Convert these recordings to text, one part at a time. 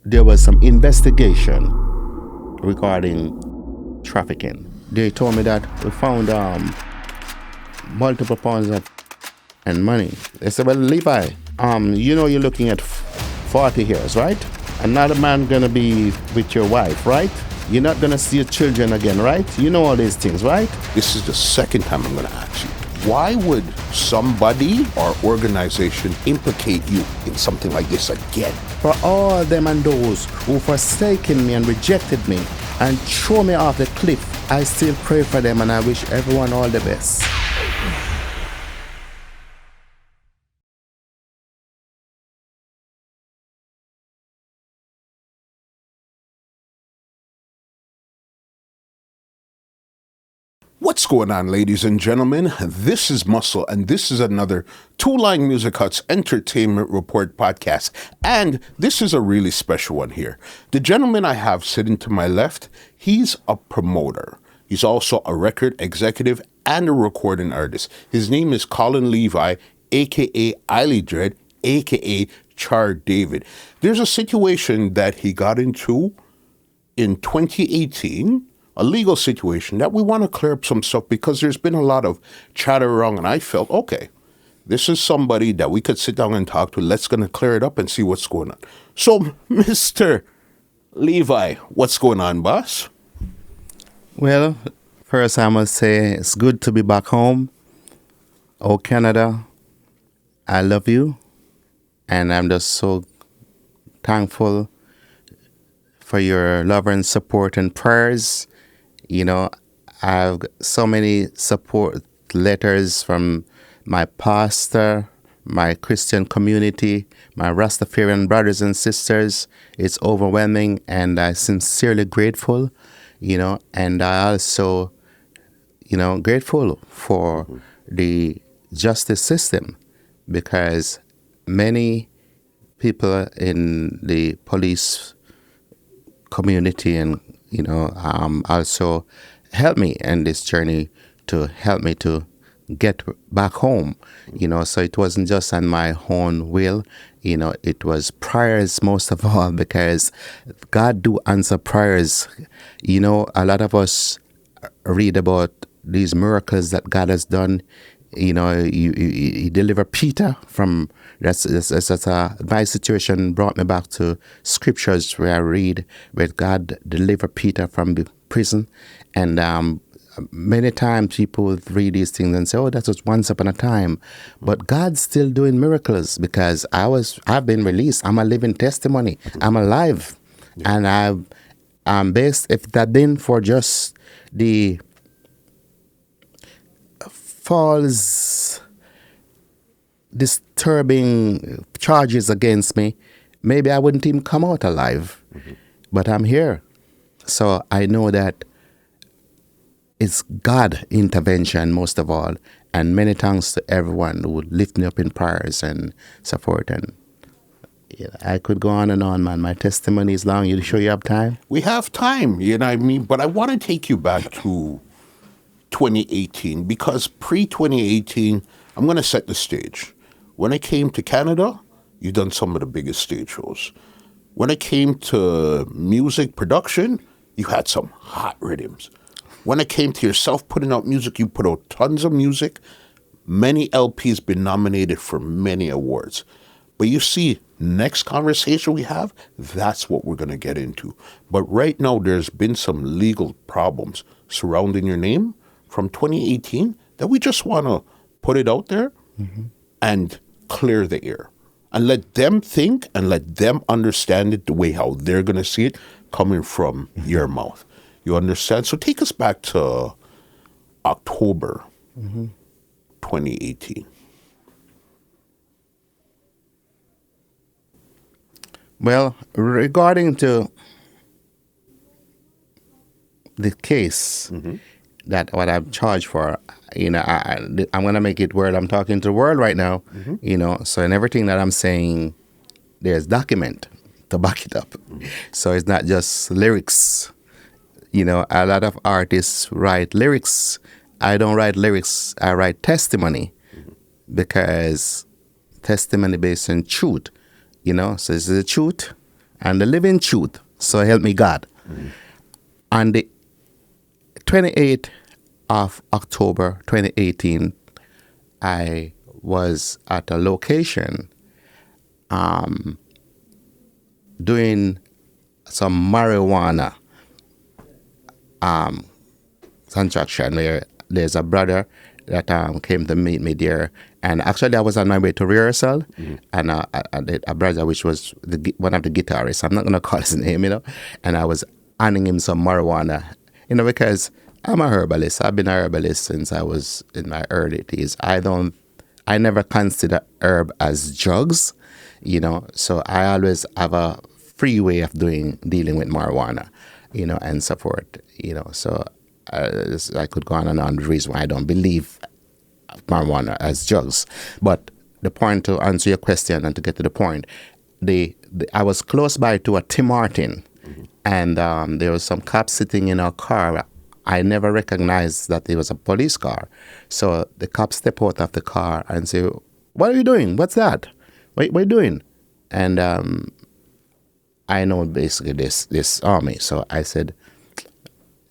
there was some investigation regarding trafficking. They told me that we found multiple pounds of and money. They said, well, Levi, you're looking at 40 years, right? Another man gonna be with your wife, right? You're not gonna see your children again, right? You know all these things, right? This is the second time I'm going to ask you. Why would somebody or organization implicate you in something like this again? For all them and those who forsaken me and rejected me and throw me off the cliff, I still pray for them and I wish everyone all the best. What's going on, ladies and gentlemen? This is Muscle, and this is another Two Line Music Hut's Entertainment Report podcast. And this is a really special one here. The gentleman I have sitting to my left, he's a promoter. He's also a record executive and a recording artist. His name is Colin Levy, aka Iley Dread, aka Char David. There's a situation that he got into in 2018, a legal situation that we want to clear up some stuff because there's been a lot of chatter around, and I felt, okay, this is somebody that we could sit down and talk to. Let's gonna clear it up and see what's going on. So, Mr. Levi, what's going on, boss? Well, first I must say it's good to be back home. Oh, Canada, I love you. And I'm just so thankful for your love and support and prayers. You know, I've got so many support letters from my pastor, my Christian community, my Rastafarian brothers and sisters. It's overwhelming, and I'm sincerely grateful, and I also, grateful for the justice system, because many people in the police community and also help me in this journey to help me to get back home. So it wasn't just on my own will. It was prayers most of all, because God do answer prayers. A lot of us read about these miracles that God has done. He delivered Peter from my situation brought me back to scriptures where I read where God delivered Peter from the prison, and many times people read these things and say, "Oh, that was once upon a time," but God's still doing miracles, because I've been released. I'm a living testimony. I'm alive, and I'm based. If that been for just the false, disturbing charges against me, maybe I wouldn't even come out alive. But I'm here. So I know that it's God intervention most of all. And many thanks to everyone who would lift me up in prayers and support. And I could go on and on, man. My testimony is long. You sure you have time? We have time, you know what I mean? But I want to take you back to 2018, because pre-2018, I'm going to set the stage. When I came to Canada, you've done some of the biggest stage shows. When it came to music production, you had some hot rhythms. When it came to yourself putting out music, you put out tons of music. Many LPs been nominated for many awards. But you see, next conversation we have, that's what we're going to get into. But right now, there's been some legal problems surrounding your name from 2018 that we just want to put it out there and clear the air and let them think and let them understand it the way how they're going to see it coming from your mouth. You understand? So take us back to October 2018. Well, regarding to the case, that what I'm charged for, I'm going to make it word. I'm talking to the world right now, so in everything that I'm saying, there's document to back it up. So it's not just lyrics. A lot of artists write lyrics. I don't write lyrics. I write testimony, because testimony based on truth, so this is the truth, and the living truth. So help me God. On the 28th of October 2018, I was at a location doing some marijuana transaction where there's a brother that came to meet me there. And actually, I was on my way to rehearsal, and a brother, which was one of the guitarists, I'm not going to call his name, and I was handing him some marijuana, because I'm a herbalist. I've been a herbalist since I was in my early teens. I never consider herb as drugs, so I always have a free way of dealing with marijuana, and so forth, so I could go on and on the reason why I don't believe marijuana as drugs. But the point, to answer your question and to get to the point, I was close by to a Tim Martin, and there was some cops sitting in a car. I never recognized that it was a police car. So the cops step out of the car and say, "What are you doing? What's that? What are you doing?" And I know basically this army. So I said,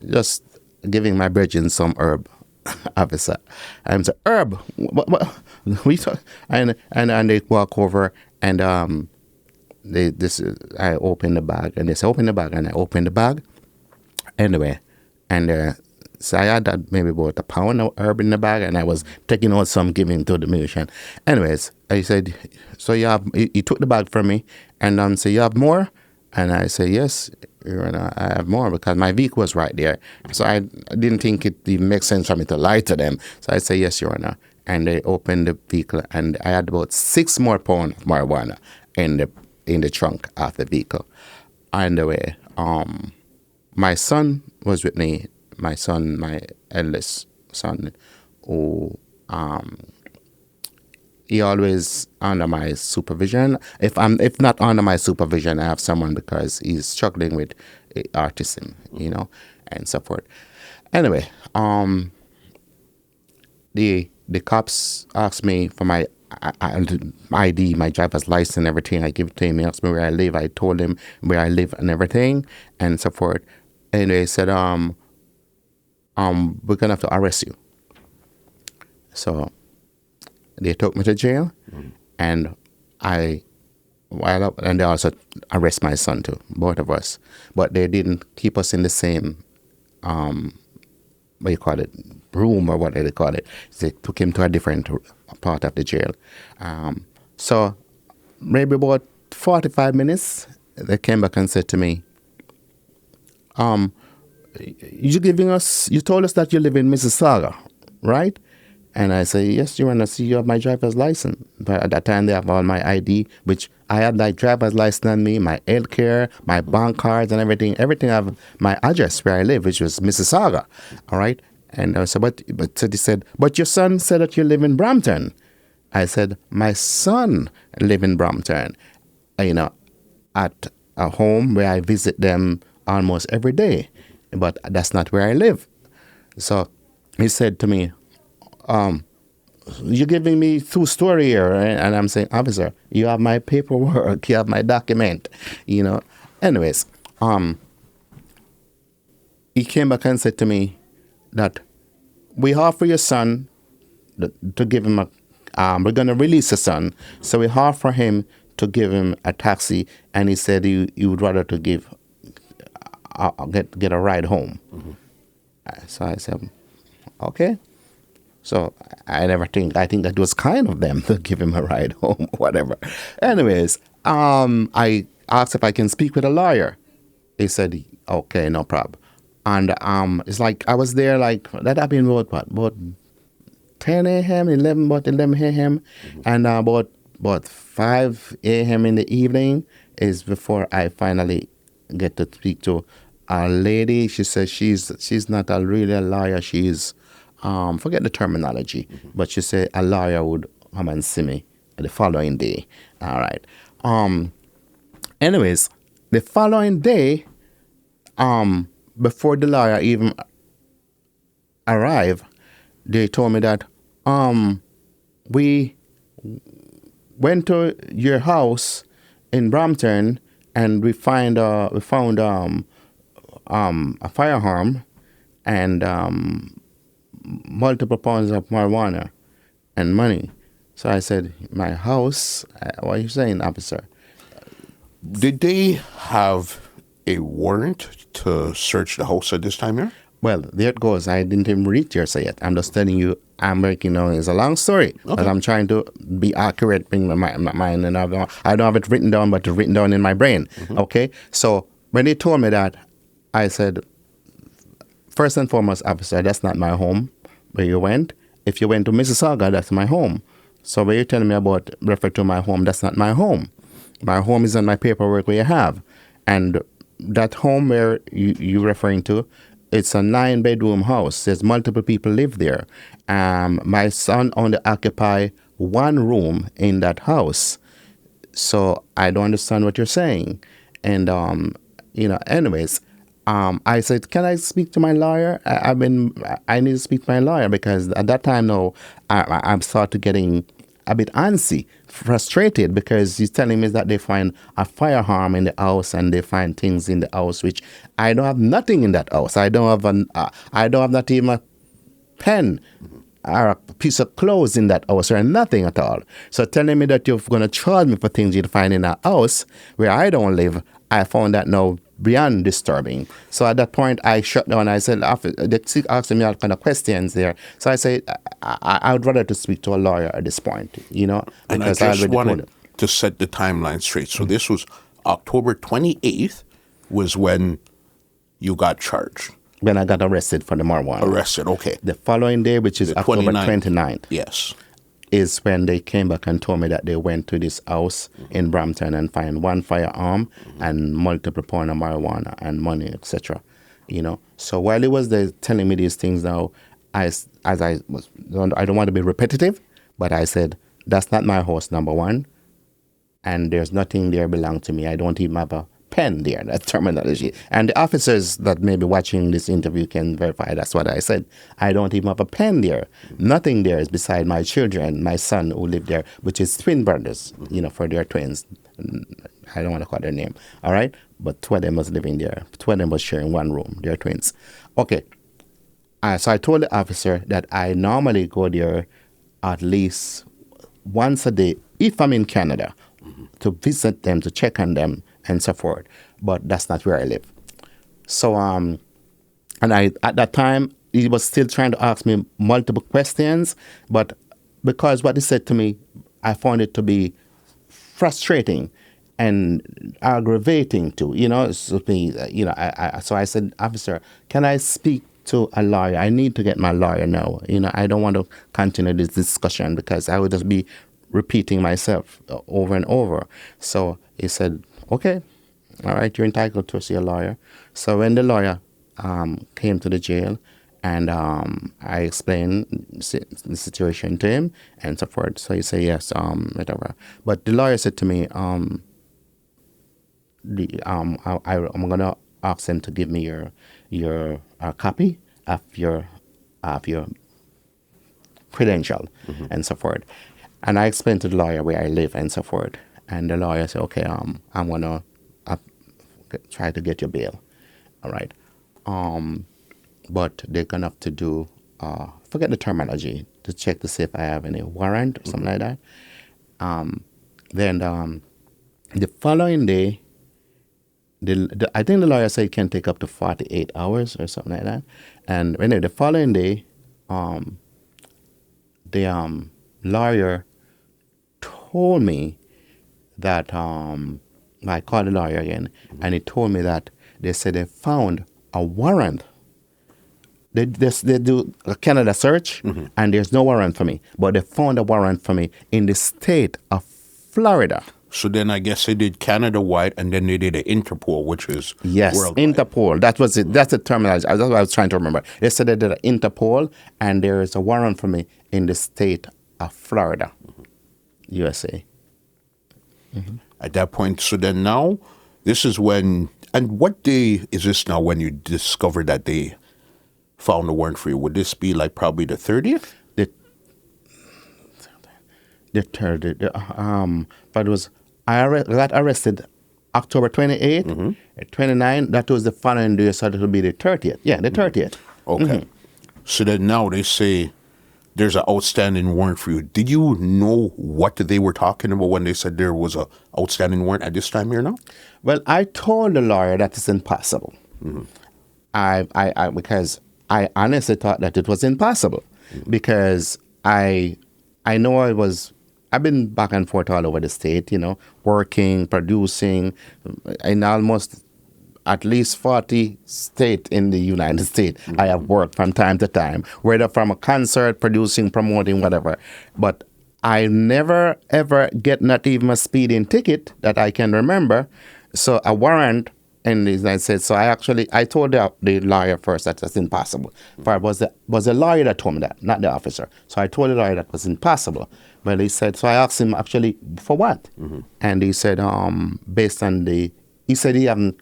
"Just giving my brethren some herb." Officer, I'm the herb. What we talk? And they walk over, and I open the bag, and they say open the bag, and I open the bag. Anyway, and so I had that maybe about a pound of herb in the bag, and I was taking out some, giving to the musician. Anyways, I said, so he took the bag from me, and so you have more? And I say, yes, Your Honor, I have more, because my vehicle was right there. So I didn't think it even makes sense for me to lie to them. So I say, yes, Your Honor. And they opened the vehicle, and I had about 6 more pounds of marijuana in the trunk of the vehicle. On the way, my son was with me. My son, my eldest son, who he always under my supervision. If not under my supervision, I have someone, because he's struggling with autism, and so forth. Anyway, the cops asked me for my ID, my driver's license, everything. I give it to him. He asked me where I live. I told him where I live and everything, and so forth. And they said, we're gonna have to arrest you. So they took me to jail, and they also arrest my son too, both of us. But they didn't keep us in the same, room, or what they call it. They took him to a different part of the jail. So maybe about 45 minutes, they came back and said to me, you told us that you live in Mississauga, right? And I say, yes, Your Honor, see, you have my driver's license. But at that time, they have all my ID, which I had like driver's license on me, my health care, my bank cards and everything. Everything have my address where I live, which was Mississauga, all right? And I said, so they said, but your son said that you live in Brampton. I said, my son live in Brampton, at a home where I visit them almost every day. But that's not where I live. So he said to me, you're giving me two story here, right? And I'm saying, officer, you have my paperwork, you have my document, Anyways, he came back and said to me that we offer your son to give him we're going to release the son, so we offer him to give him a taxi, and he said he would rather to get a ride home. So I said, okay. So I think that was kind of them to give him a ride home, whatever. Anyways, I asked if I can speak with a lawyer. He said, okay, no problem. And it's like I was there, like that happened about 10 a.m., about 11 a.m., and about 5 a.m. in the evening is before I finally get to speak to a lady. She says she's not really a lawyer. She's forget the terminology, but she said a lawyer would come and see me the following day. All right. Anyways, the following day, before the lawyer even arrived, they told me that we went to your house in Brampton, and we found a firearm and multiple pounds of marijuana and money. So I said, my house. What are you saying, officer? Did they have a warrant to search the house at this time here? Well, there it goes. I didn't even read yours yet. I'm just telling you. I'm making it's a long story, but I'm trying to be accurate in my mind, and I don't have it written down, but it's written down in my brain. Okay, so when they told me that, I said, first and foremost, officer, that's not my home where you went. If you went to Mississauga, that's my home. So when you're telling me about refer to my home, that's not my home. My home is on my paperwork where you have, and that home where you referring to, it's a 9-bedroom house. There's multiple people live there. My son only occupy one room in that house. So I don't understand what you're saying. And anyways, I said, can I speak to my lawyer? I need to speak to my lawyer because at that time now, I'm started getting a bit antsy, frustrated because he's telling me that they find a firearm in the house and they find things in the house which I don't have nothing in that house. I don't have not even a pen or a piece of clothes in that house or nothing at all. So telling me that you're going to charge me for things you find in a house where I don't live, I found that now beyond disturbing. So at that point, I shut down. I said, they asking me all kind of questions there. So I said, I would rather to speak to a lawyer at this point, And I because just already wanted told it. to set the timeline straight. So this was October 28th was when you got charged. When I got arrested for the marijuana. Arrested, okay. The following day, which is The October 29th. 29th, Yes. is when they came back and told me that they went to this house in Brampton and find one firearm and multiple pounds of marijuana and money, etc. So while he was there telling me these things now, I don't want to be repetitive, but I said, that's not my house, number one, and there's nothing there belong to me. I don't even have a pen there, that terminology. And the officers that may be watching this interview can verify that's what I said. I don't even have a pen there. Nothing there is beside my children, my son who live there, which is twin brothers, for their twins. I don't want to call their name, all right? But two of them was living there. Two of them was sharing one room. They're twins. Okay. So I told the officer that I normally go there at least once a day if I'm in Canada to visit them, to check on them, and so forth. But that's not where I live. So, and I at that time, he was still trying to ask me multiple questions, but because what he said to me, I found it to be frustrating and aggravating too. So so I said, officer, can I speak to a lawyer? I need to get my lawyer now. I don't want to continue this discussion because I would just be repeating myself over and over. So he said, okay, all right, you're entitled to see a lawyer. So when the lawyer came to the jail and I explained the situation to him and so forth, so he said, yes, whatever. But the lawyer said to me, I'm going to ask him to give me your copy of your credential and so forth. And I explained to the lawyer where I live and so forth. And the lawyer said, okay, I'm going to try to get your bail. All right. But they're going to have to do, forget the terminology, to check to see if I have any warrant or something like that. Then the following day, I think the lawyer said it can take up to 48 hours or something like that. And anyway, the following day, the lawyer told me that I called the lawyer again, and he told me that they said they found a warrant. They do a Canada search, and there's no warrant for me, but they found a warrant for me in the state of Florida. So then I guess they did Canada-wide, and then they did an Interpol, which is worldwide. Interpol. That was it. That's the terminology. That's what I was trying to remember. They said they did an Interpol, and there is a warrant for me in the state of Florida, USA. At that point, so then now, this is when, and what day is this now when you discovered that they found a warrant for you? Would this be like probably the 30th? The third, but it was, got arrested October 28th, 29th, that was the following day, so that would be the 30th. Yeah, the 30th. Okay. So then now they say there's an outstanding warrant for you. Did you know what they were talking about when they said there was a outstanding warrant at this time here now? Well, I told the lawyer that it's impossible. Because I honestly thought that it was impossible, because I know I've been back and forth all over the state, working, producing, in almost at least 40 states in the United States. I have worked from time to time, whether from a concert, producing, promoting, whatever. But I never, ever get not even a speeding ticket that I can remember. So a warrant in the United States. So I told the lawyer first that that's impossible. For it was the lawyer that told me that, not the officer. So I told the lawyer that was impossible. But he said, so I asked him actually for what? And he said, based on he said he haven't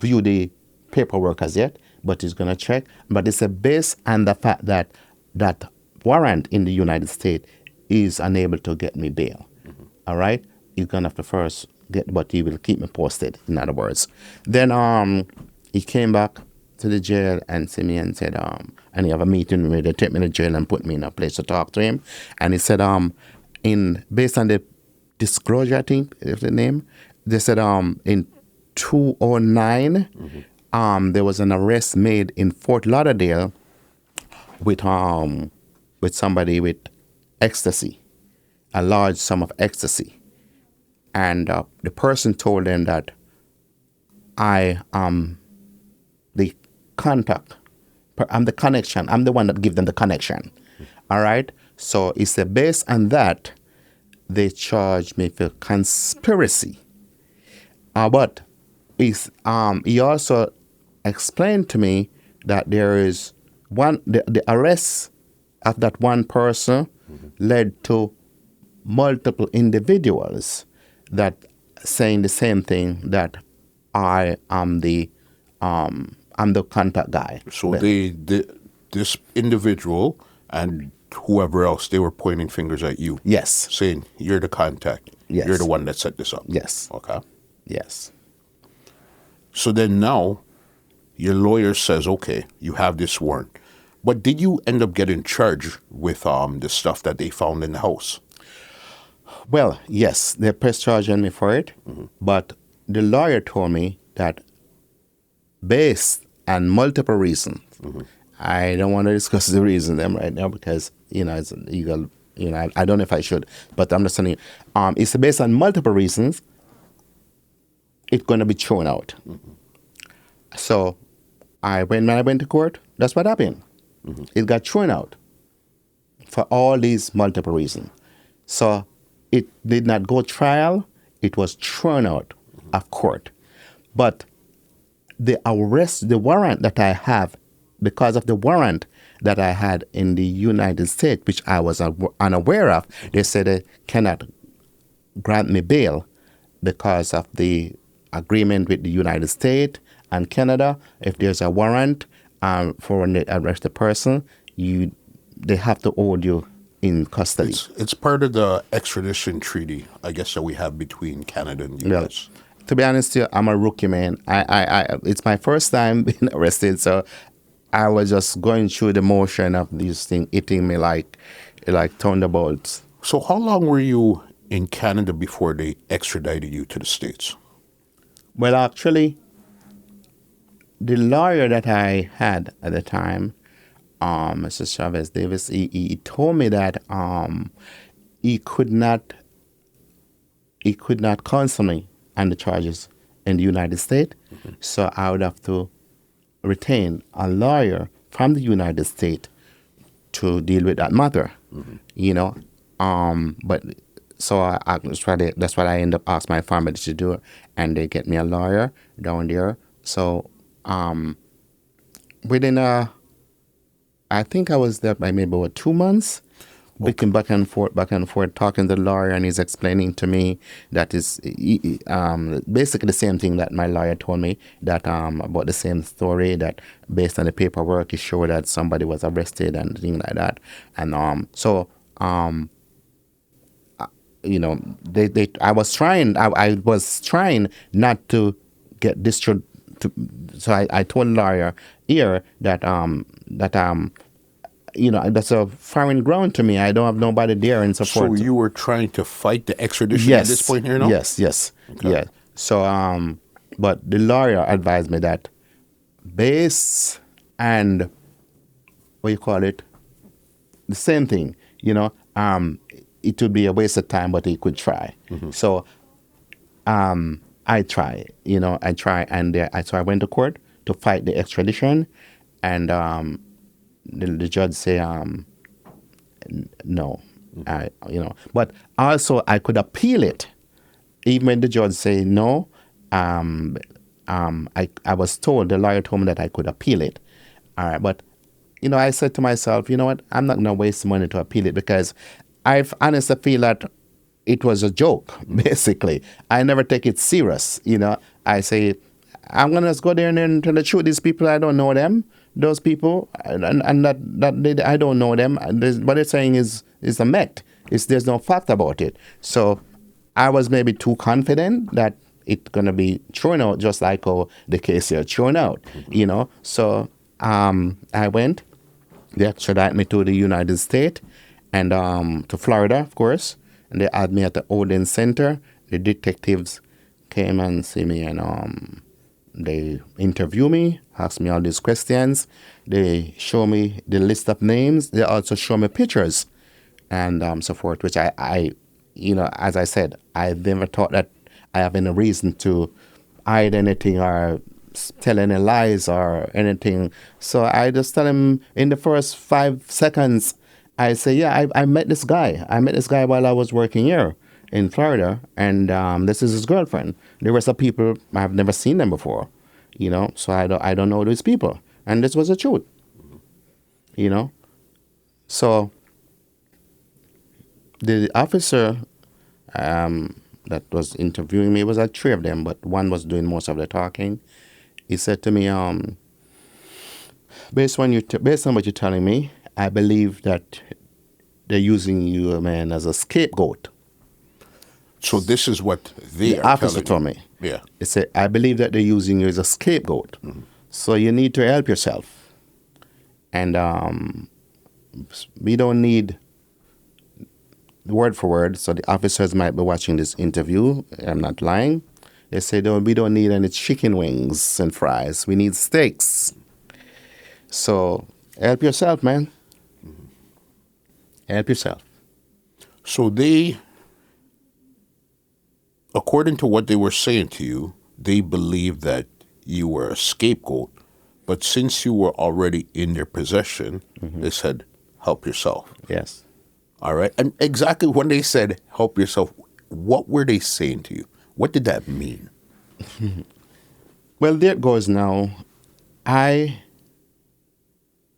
viewed the paperwork as yet, but he's going to check. But it's based on the fact that that warrant in the United States is unable to get me bail. All right? He's going to have to first but he will keep me posted, in other words. Then he came back to the jail and see me and said, and he have a meeting where they take me to jail and put me in a place to talk to him. And he said, based on the disclosure, I think is the name, they said in 2009, there was an arrest made in Fort Lauderdale with somebody with ecstasy, a large sum of ecstasy. And the person told them that I am the contact, I'm the connection, I'm the one that give them the connection. All right? So it's based on that, they charged me for conspiracy. But he also explained to me that there is the arrest of that one person led to multiple individuals that saying the same thing, that I am the contact guy. So this individual and whoever else, they were pointing fingers at you. Yes. Saying, you're the contact. Yes. You're the one that set this up. Yes. Okay. Yes. So then now, your lawyer says, okay, you have this warrant. But did you end up getting charged with the stuff that they found in the house? Well, yes, they pressed charge on me for it, but the lawyer told me that based on multiple reasons, I don't want to discuss the reason them right now because, it's illegal, I don't know if I should, but I'm just telling you, it's based on multiple reasons, it's going to be thrown out. So when I went to court, that's what happened. It got thrown out for all these multiple reasons. So it did not go trial. It was thrown out of court. But the warrant that I have, because of the warrant that I had in the United States, which I was unaware of, they said they cannot grant me bail because of the agreement with the United States and Canada. If there's a warrant for an arrested person, they have to hold you in custody. It's part of the extradition treaty, I guess, that we have between Canada and the U.S. Well, to be honest with you, I'm a rookie, man. It's my first time being arrested, so I was just going through the motion of these things hitting me like thunderbolts. So how long were you in Canada before they extradited you to the States? Well, actually, the lawyer that I had at the time, Mr. Chavez Davis, he told me that he could not counsel me on the charges in the United States, so I would have to retain a lawyer from the United States to deal with that matter, But so that's what I end up asking my family to do, and they get me a lawyer down there. So within I think I was there by maybe about 2 months. We came back and forth, talking to the lawyer, and he's explaining to me that is basically the same thing that my lawyer told me, that about the same story, that based on the paperwork, it showed that somebody was arrested and things like that. And I was trying not to get distraught. So I told the lawyer here that that's a foreign ground to me. I don't have nobody there in So support. you were trying to fight the extradition at this Yes, point here, no? yes, Okay. yeah. So but the lawyer advised me that base and what you call it, the same thing. It would be a waste of time, but he could try. So I try. I try, and so I went to court to fight the extradition, and the judge say no. But also I could appeal it. Even when the judge say no, I was told, the lawyer told me that I could appeal it. All right, but I said to myself, you know what, I'm not gonna waste money to appeal it because I honestly feel that it was a joke. Basically, I never take it serious. I say I'm gonna just go there and then tell the truth. These people, I don't know them. Those people, and I don't know them. And what they're saying is a myth. There's no fact about it. So I was maybe too confident that it's gonna be thrown out, just like how the case here thrown out. So I went. They extradited me to the United States and to Florida, of course. And they had me at the Odin Center. The detectives came and see me, and they interview me, ask me all these questions. They show me the list of names. They also show me pictures and so forth, which as I said, I never thought that I have any reason to hide anything or tell any lies or anything. So I just tell him in the first 5 seconds, I say, yeah, I met this guy. I met this guy while I was working here in Florida, and this is his girlfriend. There were some people I've never seen them before, so I don't know these people, and this was the truth, So the officer that was interviewing me, was like three of them, but one was doing most of the talking. He said to me, based on what you're telling me, I believe that they're using you, man, as a scapegoat. So this is what they The are officer telling told you. me. Yeah. He said, I believe that they're using you as a scapegoat. So you need to help yourself. And we don't need word for word. So the officers might be watching this interview. I'm not lying. They say, we don't need any chicken wings and fries. We need steaks. So help yourself, man. Help yourself. So they, according to what they were saying to you, they believed that you were a scapegoat. But since you were already in their possession, they said, help yourself. Yes. All right. And exactly when they said, help yourself, what were they saying to you? What did that mean? Well, there it goes now. At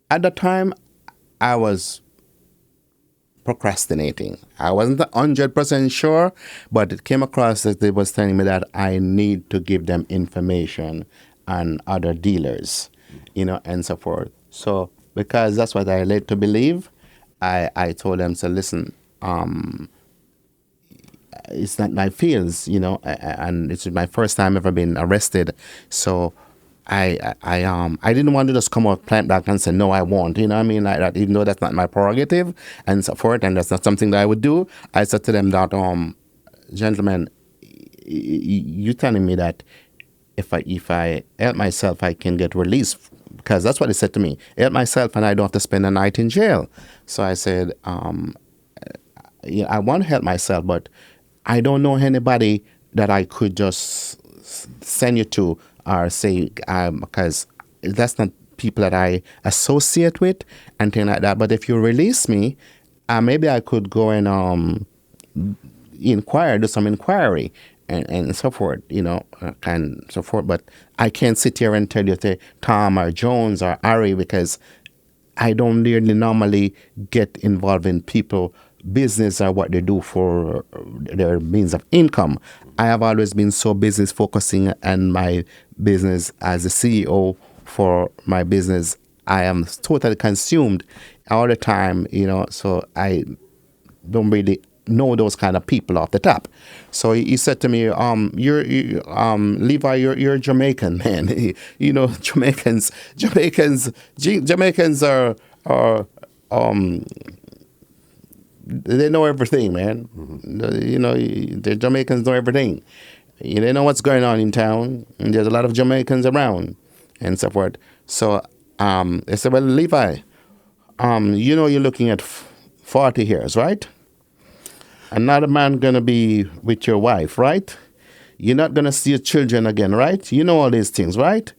the time, I was procrastinating. I wasn't 100% sure, but it came across that they was telling me that I need to give them information on other dealers, and so forth. So because that's what I led to believe, I told them, so listen, it's not my fields, and it's my first time ever being arrested. So I didn't want to just come out plant back and say no, I won't. You know what I mean? Like that, even though that's not my prerogative and so forth, and that's not something that I would do. I said to them that, gentlemen, you telling me that if I help myself, I can get released, because that's what they said to me. Help myself, and I don't have to spend a night in jail. So I said, I want to help myself, but I don't know anybody that I could just send you to or say, because that's not people that I associate with and things like that. But if you release me, maybe I could go and do some inquiry and so forth, and so forth. But I can't sit here and tell you, say, Tom or Jones or Ari, because I don't really normally get involved in people business or what they do for their means of income. I have always been so business focusing on my business as a CEO for my business. I am totally consumed all the time, so I don't really know those kind of people off the top. So he said to me, Levi, you're Jamaican, man. You know, Jamaicans are they know everything, man. You know, the Jamaicans know everything. They know what's going on in town, and there's a lot of Jamaicans around, and so forth. So they said, well, Levi, you're looking at 40 years, right? Another man gonna be with your wife, right? You're not gonna see your children again, right? You know all these things, right?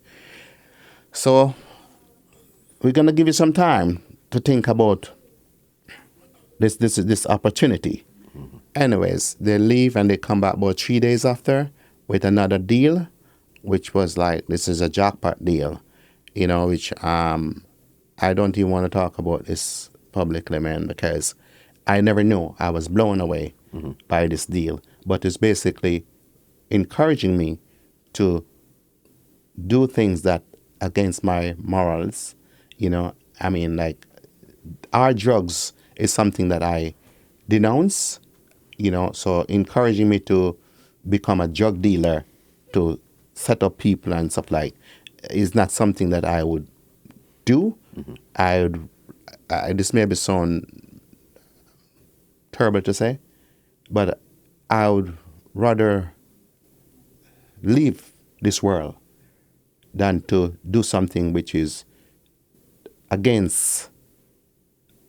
So we're gonna give you some time to think about this opportunity. Anyways, they leave and they come back about 3 days after with another deal, which was like, this is a jackpot deal, which I don't even want to talk about this publicly, man, because I never knew. I was blown away by this deal. But it's basically encouraging me to do things that against my morals, I mean, like, our drugs is something that I denounce, so encouraging me to become a drug dealer, to set up people and stuff like, is not something that I would do. This may be sound terrible to say, but I would rather leave this world than to do something which is against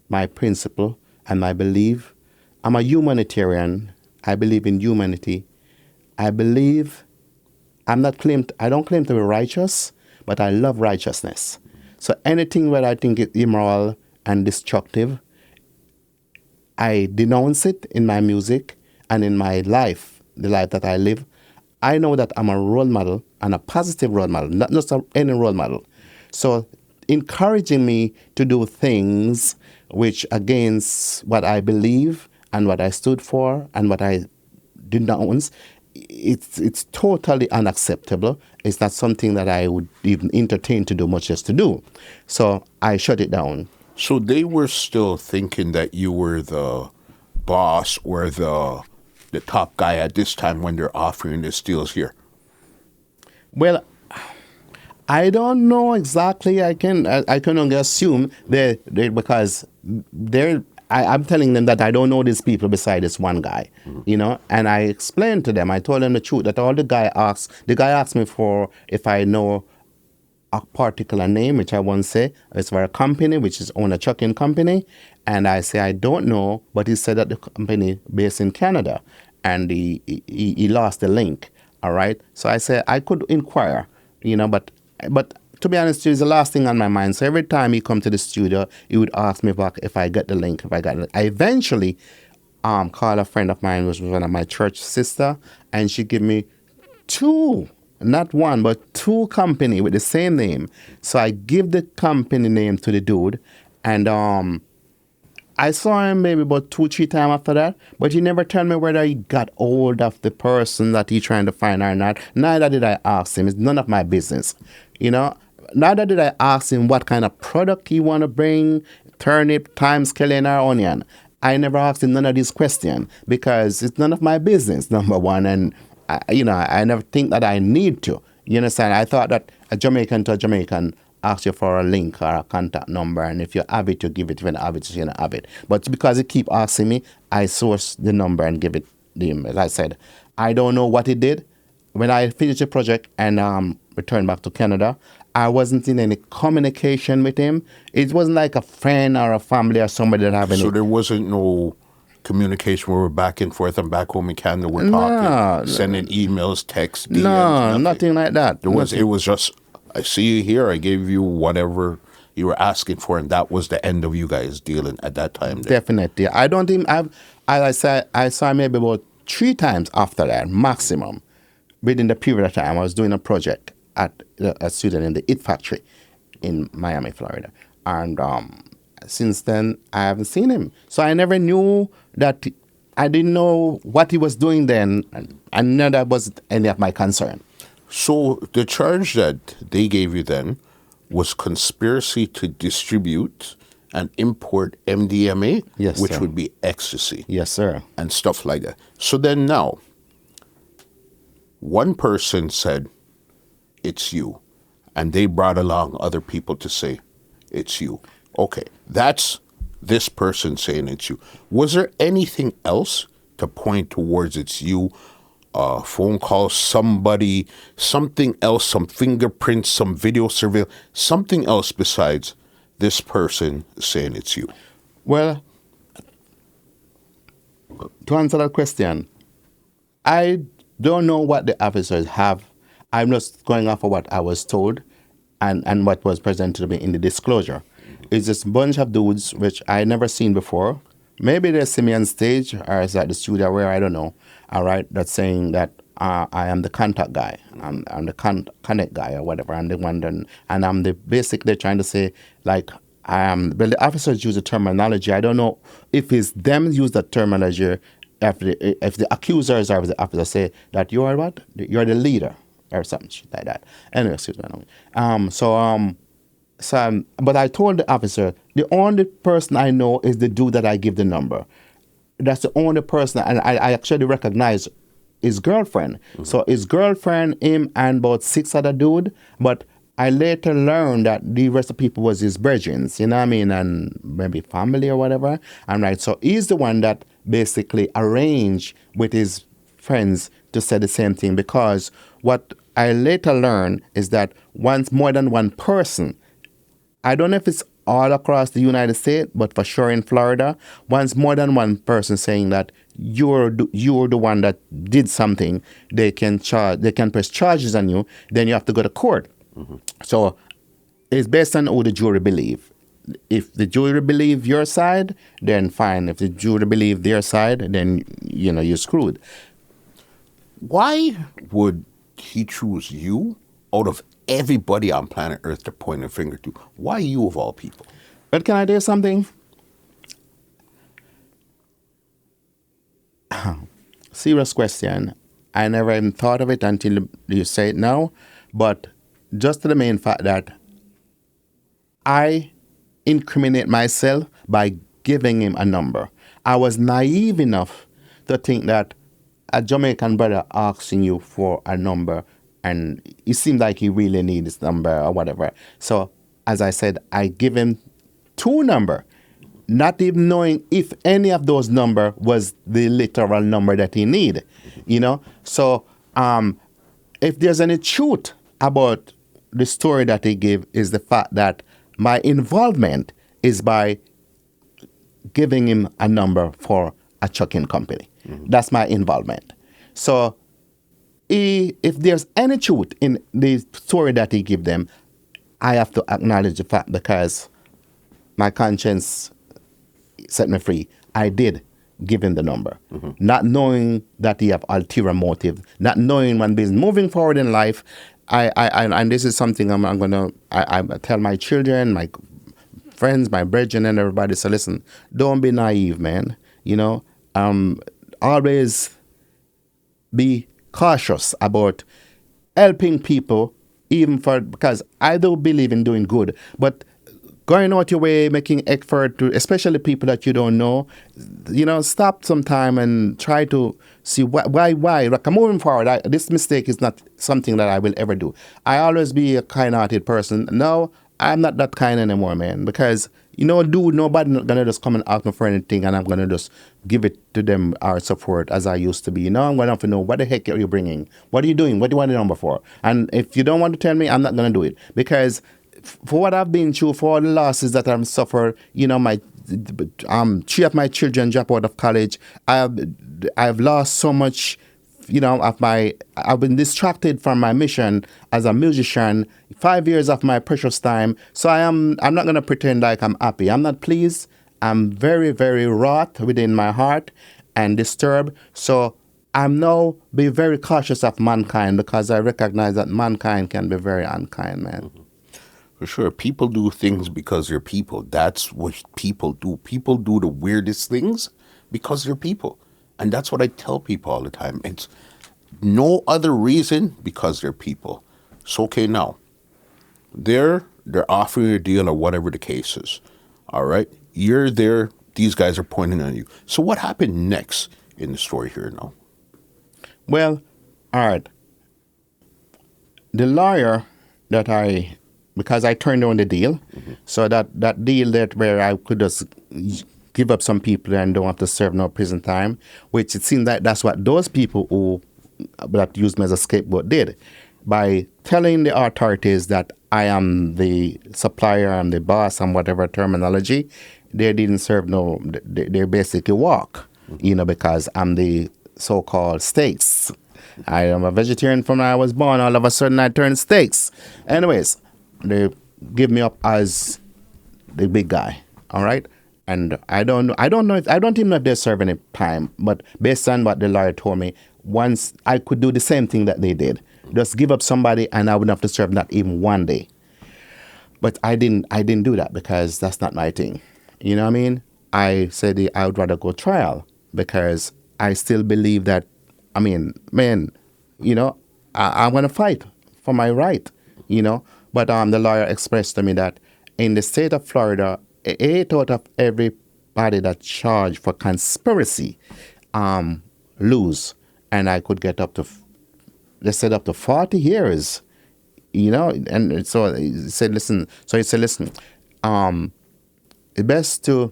my principle and my belief. I'm a humanitarian. I believe in humanity. I don't claim to be righteous, but I love righteousness. So anything that I think is immoral and destructive, I denounce it in my music and in my life, the life that I live. I know that I'm a role model, and a positive role model, not just any role model. So encouraging me to do things which against what I believe and what I stood for and what I denounce, it's totally unacceptable. It's not something that I would even entertain to do, much as to do. So I shut it down. So they were still thinking that you were the boss or the top guy at this time when they're offering these deals here? Well, I don't know exactly. I can only assume they because I'm telling them that I don't know these people beside this one guy, and I explained to them. I told them the truth that all the guy asked me for if I know a particular name, which I won't say. It's for a company, which is own a trucking company, and I say I don't know, but he said that the company based in Canada, and he lost the link. All right, so I said I could inquire, but to be honest, it's the last thing on my mind. So every time he come to the studio, he would ask me back if I got the link, I eventually called a friend of mine, which was one of my church sister, and she gave me two, not one, but two company with the same name. So I give the company name to the dude, and I saw him maybe about 2-3 times after that, but he never told me whether he got hold of the person that he trying to find or not. Neither did I ask him. It's none of my business, Neither did I ask him what kind of product he want to bring, turnip, thyme, scallion, or onion. I never asked him none of these questions because it's none of my business, number one. And, I never think that I need to. You understand? I thought that a Jamaican to a Jamaican ask you for a link or a contact number, and if you have it, you give it. If you don't have it, you don't have it. But because he keep asking me, I source the number and give it to him. As I said, I don't know what he did. When I finished the project and returned back to Canada, I wasn't in any communication with him. It wasn't like a friend or a family or somebody that have any. So there wasn't no communication where we're back and forth and back home in Canada we're talking, sending emails, texts, DMs, nothing like that. It was just, I see you here, I gave you whatever you were asking for, and that was the end of you guys dealing at that time. Then. Definitely. I don't even have, as I saw maybe about 3 times after that, maximum. Within the period of time, I was doing a project at a student in the IT factory in Miami, Florida. And since then, I haven't seen him. So I never knew that, I didn't know what he was doing then. And none of that was any of my concern. So the charge that they gave you then was conspiracy to distribute and import MDMA, Yes, which sir. would be ecstasy Yes, sir. and stuff like that. So then now, one person said, it's you. And they brought along other people to say, it's you. Okay, that's this person saying it's you. Was there anything else to point towards it's you? Phone call, somebody, something else, some fingerprints, some video surveillance, something else besides this person saying it's you? Well, to answer that question, I don't know what the officers have. I'm just going off of what I was told and what was presented to me in the disclosure. It's this bunch of dudes which I never seen before. Maybe they see me on stage or is at the studio where I don't know. All right, that's saying that I am the contact guy. I'm the connect guy or whatever. I'm the one that, and I'm the basic. They're trying to say like I am. Well, the officers use the terminology. I don't know if it's them use the terminology. If the accusers or the officers say that you are what, you're the leader or something shit like that. Anyway, excuse me. But I told the officer the only person I know is the dude that I give the number. That's the only person, and I actually recognize his girlfriend. Mm-hmm. So his girlfriend, him, and about 6 other dude. But I later learned that the rest of the people was his brethren, you know what I mean, and maybe family or whatever. And right, so he's the one that basically arranged with his friends to say the same thing, because what I later learned is that once more than one person, I don't know if it's all across the United States, but for sure in Florida, once more than one person saying that you're the one that did something, they can press charges on you, then you have to go to court. Mm-hmm. So it's based on who the jury believe. If the jury believe your side, then fine. If the jury believe their side, then you're screwed. Why would he choose you out of everybody on planet Earth to point a finger to? Why you of all people? But can I tell you something? Serious question. I never even thought of it until you say it now. But just to the main fact that I incriminate myself by giving him a number. I was naive enough to think that a Jamaican brother asking you for a number and it seemed like he really needs this number or whatever. So, as I said, I give him 2 numbers, not even knowing if any of those number was the literal number that he need, So, if there's any truth about the story that he gave, is the fact that my involvement is by giving him a number for a trucking company. Mm-hmm. That's my involvement. So, if there's any truth in the story that he gave them, I have to acknowledge the fact because my conscience set me free. I did give him the number, mm-hmm. not knowing that he have ulterior motive, not knowing when he's moving forward in life. I and this is something I tell my children, my friends, my brethren, and everybody. So listen, don't be naive, man. Always be cautious about helping people, because I do believe in doing good, but going out your way, making effort to, especially people that you don't know, stop sometime and try to see why. Like, moving forward, this mistake is not something that I will ever do. I always be a kind-hearted person. No, I'm not that kind anymore, man, because nobody not gonna just come and ask me for anything and I'm gonna just give it to them our support as I used to be. I'm gonna have to know what the heck are you bringing? What are you doing? What do you want the number for? And if you don't want to tell me, I'm not gonna do it, because for what I've been through, for all the losses that I've suffered, my 3 of my children drop out of college. I've lost so much. I've been distracted from my mission as a musician, 5 years of my precious time. So I'm not going to pretend like I'm happy. I'm not pleased. I'm very, very wrought within my heart and disturbed. So I'm now be very cautious of mankind, because I recognize that mankind can be very unkind, man. Mm-hmm. For sure. People do things because they're people. That's what people do. People do the weirdest things because they're people. And that's what I tell people all the time. It's no other reason, because they're people. So, okay, now, they're offering a deal or whatever the case is. All right. You're there. These guys are pointing on you. So what happened next in the story here now? Well, all right. The lawyer that because I turned down the deal, so that deal that where I could just give up some people and don't have to serve no prison time, which it seems that that's what those people who that used me as a scapegoat did, by telling the authorities that I am the supplier, I'm the boss, and whatever terminology, they didn't serve no, they basically walk, because I'm the so-called steaks. I am a vegetarian from when I was born. All of a sudden, I turned steaks. Anyways, they give me up as the big guy. All right, and I don't know. I don't even know if they serve any time. But based on what the lawyer told me, once I could do the same thing that they did, just give up somebody, and I wouldn't have to serve not even one day. But I didn't do that because that's not my thing. You know what I mean? I said I would rather go trial because I still believe that, I mean, man, I'm going to fight for my right, But the lawyer expressed to me that in the state of Florida, 8 out of everybody that's charged for conspiracy lose. And I could get they said up to 40 years, And so he said, listen, it's best to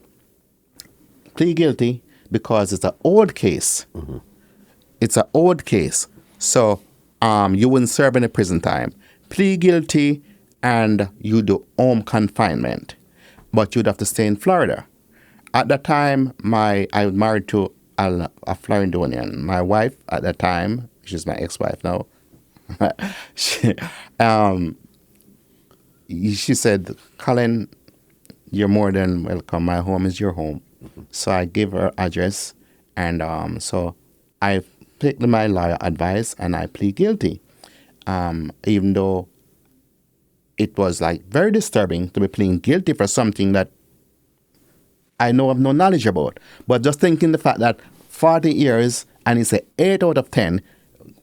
plead guilty because it's an old case. Mm-hmm. It's an old case. So you wouldn't serve any prison time. Plead guilty and you do home confinement. But you'd have to stay in Florida. At that time, I was married to a Floridanian. My wife at that time, she's my ex-wife now, she said, Colin, you're more than welcome. My home is your home. Mm-hmm. So I gave her address, and so I picked my lawyer advice and I plead guilty. Even though it was like very disturbing to be pleading guilty for something that I know of no knowledge about. But just thinking the fact that 40 years and it's a 8 out of 10,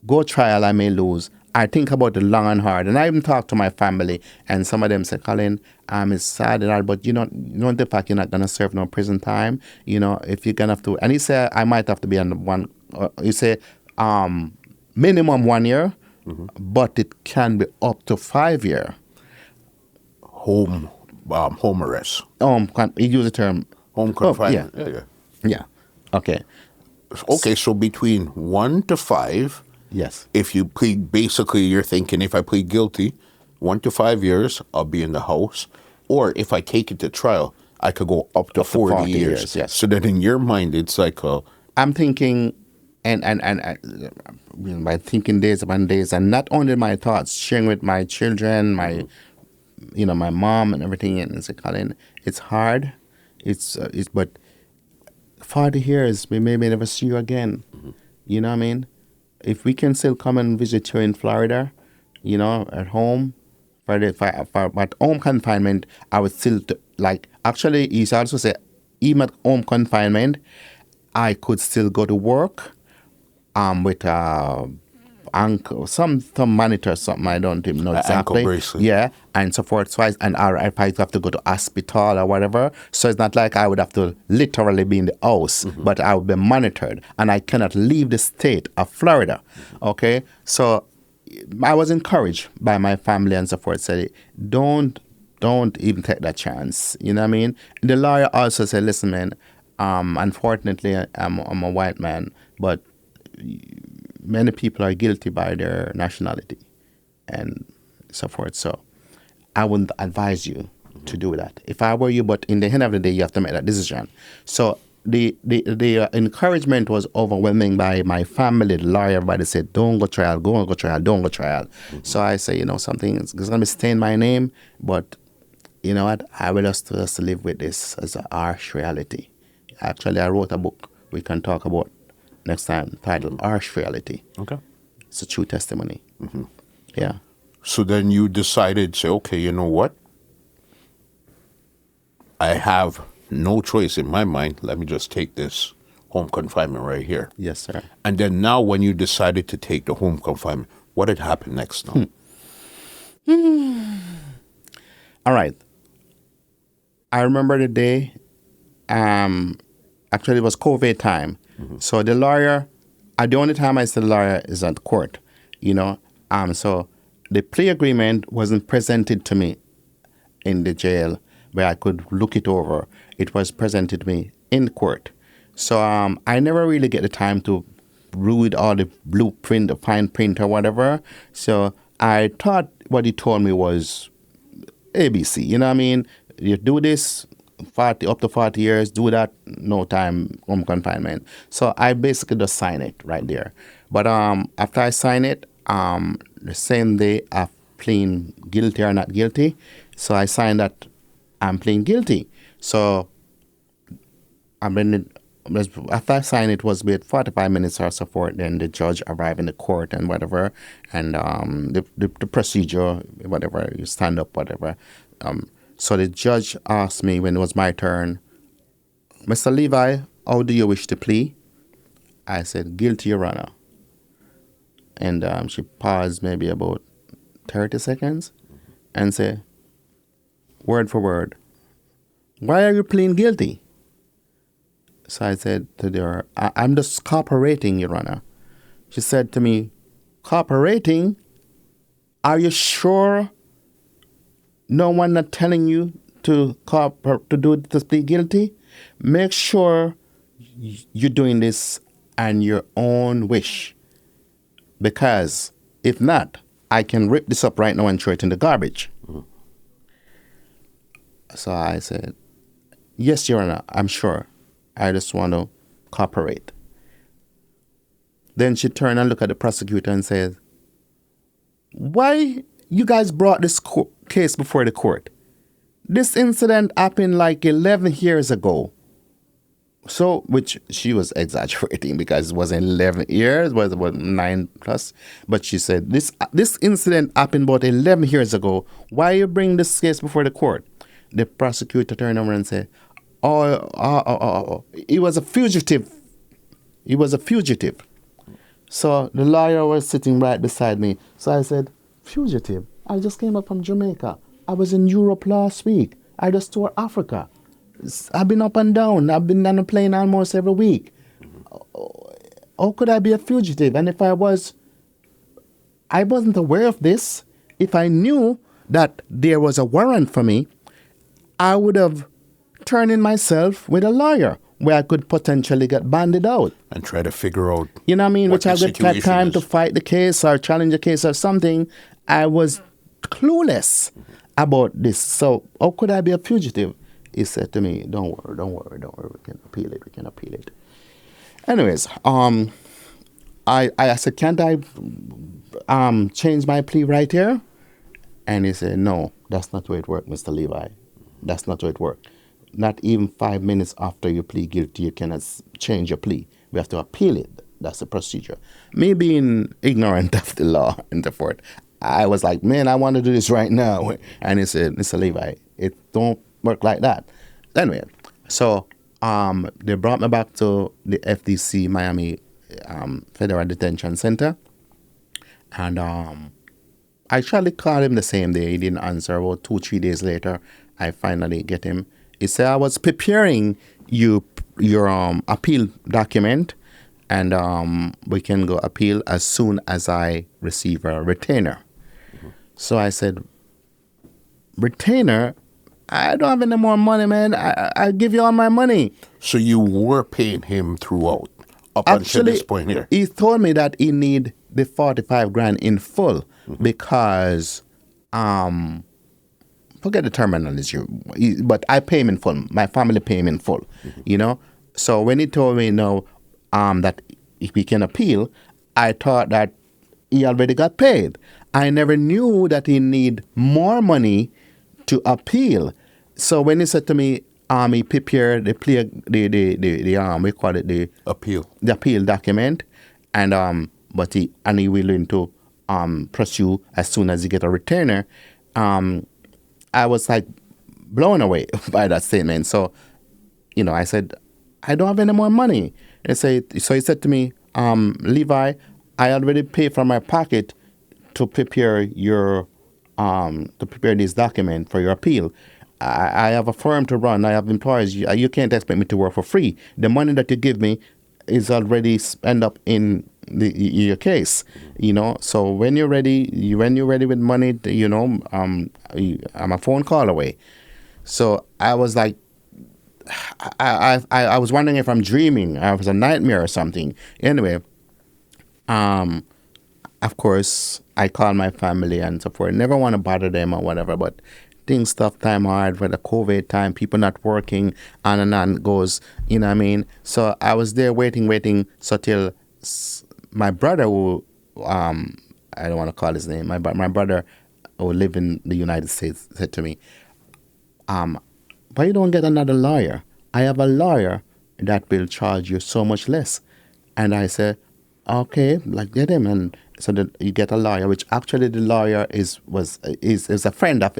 go trial, I may lose. I think about it long and hard. And I even talk to my family, and some of them say, Colin, it's sad and all, but the fact you're not going to serve no prison time, if you're going to have to. And he said, I might have to be on one, he said, minimum 1 year, mm-hmm. but it can be up to 5 years. Home arrest. He used the term. Home confinement. Yeah. Okay. Okay, so between 1 to 5. Yes. If you plead, basically you're thinking if I plead guilty, 1 to 5 years, I'll be in the house. Or if I take it to trial, I could go up to 40 years. Yes. So that in your mind, it's like I'm thinking, and by thinking days upon days, and not only my thoughts, sharing with my children, my mom and everything, and say, Colin, it's hard. But 40 years, we may never see you again. Mm-hmm. You know what I mean? If we can still come and visit you in Florida, at home, but home confinement, I would still, actually, he also said, even at home confinement, I could still go to work with ankle, some monitor, something, I don't even know exactly. Ankle bracelet. Yeah, and so forth. So if I have to go to hospital or whatever, so it's not like I would have to literally be in the house, mm-hmm. but I would be monitored, and I cannot leave the state of Florida. Okay, so I was encouraged by my family and so forth. Said, don't even take that chance. You know what I mean? The lawyer also said, listen, man, unfortunately, I'm a white man, but many people are guilty by their nationality and so forth. So I wouldn't advise you to do that if I were you. But in the end of the day, you have to make that decision. So the encouragement was overwhelming by my family, the lawyer. Everybody said, don't go trial, don't go trial. Mm-hmm. So I say, something is going to be staying my name. But you know what? I will just live with this as a harsh reality. Actually, I wrote a book we can talk about next time, titled Harsh Reality. Okay. It's a true testimony. Mm-hmm. Yeah. So then you decided, say, okay, you know what? I have no choice in my mind. Let me just take this home confinement right here. Yes, sir. And then now when you decided to take the home confinement, what had happened next now? All right. I remember the day. Um, Actually, it was COVID time. So the lawyer, the only time I see the lawyer is at court, you know. So the plea agreement wasn't presented to me in the jail where I could look it over. It was presented to me in court. So I never really get the time to read all the blueprint, the fine print or whatever. So I thought what he told me was ABC. You know what I mean? You do this 40 up to 40 years, do that, no time, home confinement. So I basically just sign it right there. But after I sign it, the same day I plead guilty or not guilty. So I signed that I'm pleading guilty. So I mean, after I signed it was with 45 minutes or so forth, then the judge arrived in the court and whatever, and the procedure, whatever, you stand up, whatever. So the judge asked me when it was my turn, Mr. Levi, how do you wish to plead? I said, guilty, Your Honor. And she paused maybe about 30 seconds and said, word for word, why are you pleading guilty? So I said to her, I'm just cooperating, Your Honor. She said to me, cooperating? Are you sure no one not telling you to plead guilty? Make sure you're doing this on your own wish. Because if not, I can rip this up right now and throw it in the garbage. So I said, yes, Your Honor, I'm sure. I just want to cooperate. Then she turned and looked at the prosecutor and said, why you guys brought this case before the court? This incident happened like 11 years ago. So, which she was exaggerating because it wasn't 11 years, it was about 9 plus. But she said, this incident happened about 11 years ago. Why you bring this case before the court? The prosecutor turned over and said, he was a fugitive. He was a fugitive. So the lawyer was sitting right beside me. So I said, fugitive? I just came up from Jamaica. I was in Europe last week. I just toured Africa. I've been up and down. I've been on a plane almost every week. How could I be a fugitive? And if I wasn't aware of this. If I knew that there was a warrant for me, I would have turned in myself with a lawyer where I could potentially get banded out. And try to figure out, you know what I mean? Which I would have time is. to fight the case or challenge the case or something. I was clueless about this. So how could I be a fugitive? He said to me, don't worry. We can appeal it. Anyways, I said, can't I change my plea right here? And he said, no, that's not the way it works, Mr. Levi. That's not the way it works. Not even 5 minutes after you plead guilty, you cannot change your plea. We have to appeal it. That's the procedure. Me being ignorant of the law and the forth, I was like, man, I want to do this right now. And he said, Mr. Levi, it don't work like that. Anyway, so they brought me back to the FDC Miami Federal Detention Center. And I tried to call him the same day. He didn't answer. About 2-3 days later, I finally get him. He said, I was preparing your appeal document, and we can go appeal as soon as I receive a retainer. So I said, retainer? I don't have any more money, man. I'll give you all my money. So you were paying him throughout up until this point here? He told me that he need the 45 grand in full because, forget the terminology, but I pay him in full. My family pay him in full, you know. So when he told me, that if we can appeal, I thought that he already got paid. I never knew that he need more money to appeal. So when he said to me, he prepared we call it the appeal document, and but he willing to pursue as soon as he get a retainer. I was like blown away by that statement. So, I said, I don't have any more money. So he said to me, Levi, I already paid from my pocket to prepare this document for your appeal. I have a firm to run. I have employees. You can't expect me to work for free. The money that you give me is already end up in your case. So when you're ready, when you're ready with money, I'm a phone call away. So I was like, I was wondering if I'm dreaming. I was a nightmare or something. Anyway, um, of course, I call my family and so forth. Never want to bother them or whatever, but things tough time hard for the COVID time, people not working, on and on goes, you know what I mean? So I was there waiting, so till my brother who, I don't want to call his name, my brother who live in the United States said to me, why you don't get another lawyer? I have a lawyer that will charge you so much less. And I said, okay, like get him. And so that you get a lawyer, which actually the lawyer is a friend of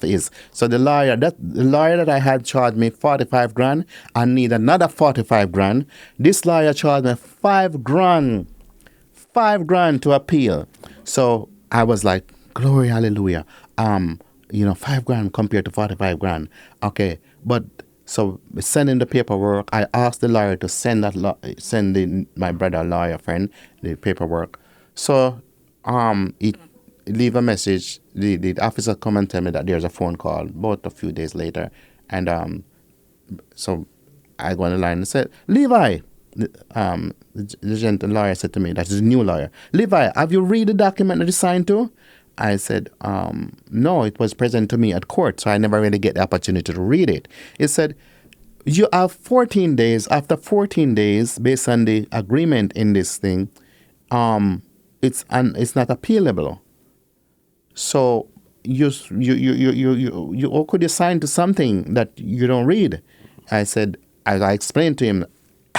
his. So the lawyer that I had charged me 45 grand, I need another 45 grand. This lawyer charged me 5 grand, 5 grand to appeal. So I was like, glory, hallelujah. 5 grand compared to 45 grand. Okay, but so sending the paperwork, I asked the lawyer to send my brother lawyer friend the paperwork. So he leave a message. The officer come and tell me that there's a phone call about a few days later, and so I go on the line and said, Levi, the lawyer said to me, that's the new lawyer, Levi, have you read the document that you signed to? I said, no, it was present to me at court, so I never really get the opportunity to read it. He said, you have 14 days. After 14 days, based on the agreement in this thing, it's not appealable. So how could you sign to something that you don't read? I said, as I explained to him,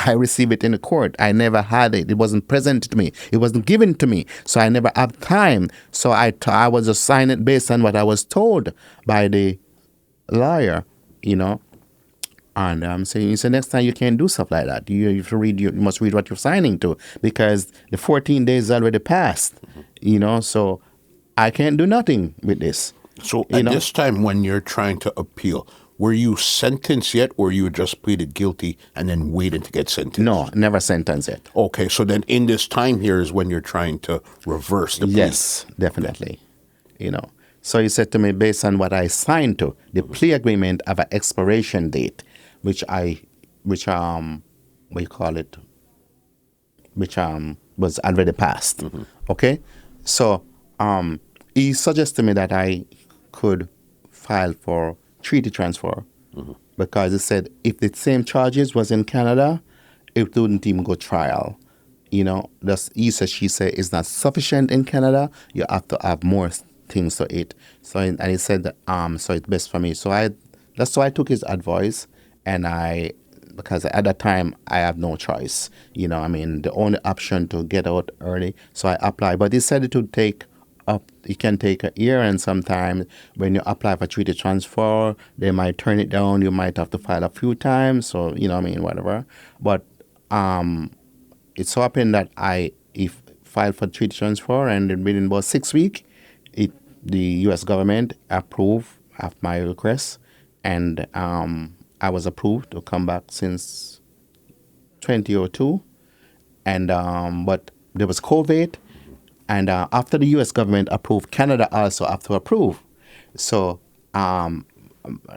I received it in the court. I never had it. It wasn't presented to me. It wasn't given to me. So I never had time. So I was just signing it based on what I was told by the lawyer, you know. And I'm saying, so next time you can't do stuff like that. You have to read. You must read what you're signing to, because the 14 days already passed. So I can't do nothing with this. So at this time, when you're trying to appeal, were you sentenced yet, or you just pleaded guilty and then waited to get sentenced? No, never sentenced yet. Okay, so then in this time here is when you're trying to reverse the plea. Yes, definitely. So he said to me, based on what I signed to, the plea agreement have an expiration date, which what you call it, which was already passed. Okay, so he suggested to me that I could file for treaty transfer, because he said if the same charges was in Canada, it wouldn't even go trial. That's he said, she said is not sufficient in Canada. You have to have more things to it. So and he said that, so it's best for me. So that's why I took his advice, and because at that time I have no choice. The only option to get out early. So I applied, but he said it would take up. It can take a year, and sometimes when you apply for treaty transfer, they might turn it down. You might have to file a few times. So whatever. But it so happened that I filed for treaty transfer, and within about 6 weeks, the U.S. government approved of my request, and I was approved to come back since 2002, and but there was COVID, and after the U.S. government approved, Canada also have to approve. So the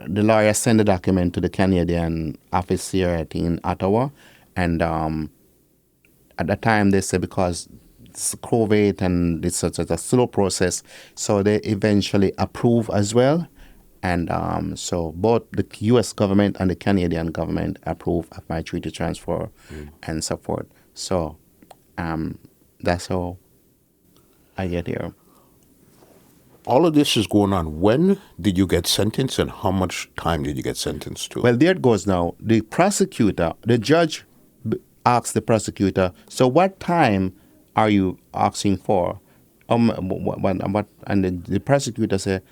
lawyer sent the document to the Canadian office here, I think, in Ottawa, and at that time they said because it's COVID and it's a slow process, so they eventually approve as well. And so both the U.S. government and the Canadian government approve of my treaty transfer and so forth. So that's how I get here. All of this is going on. When did you get sentenced, and how much time did you get sentenced to? Well, there it goes now. The judge asked the prosecutor, so what time are you asking for? And the prosecutor said,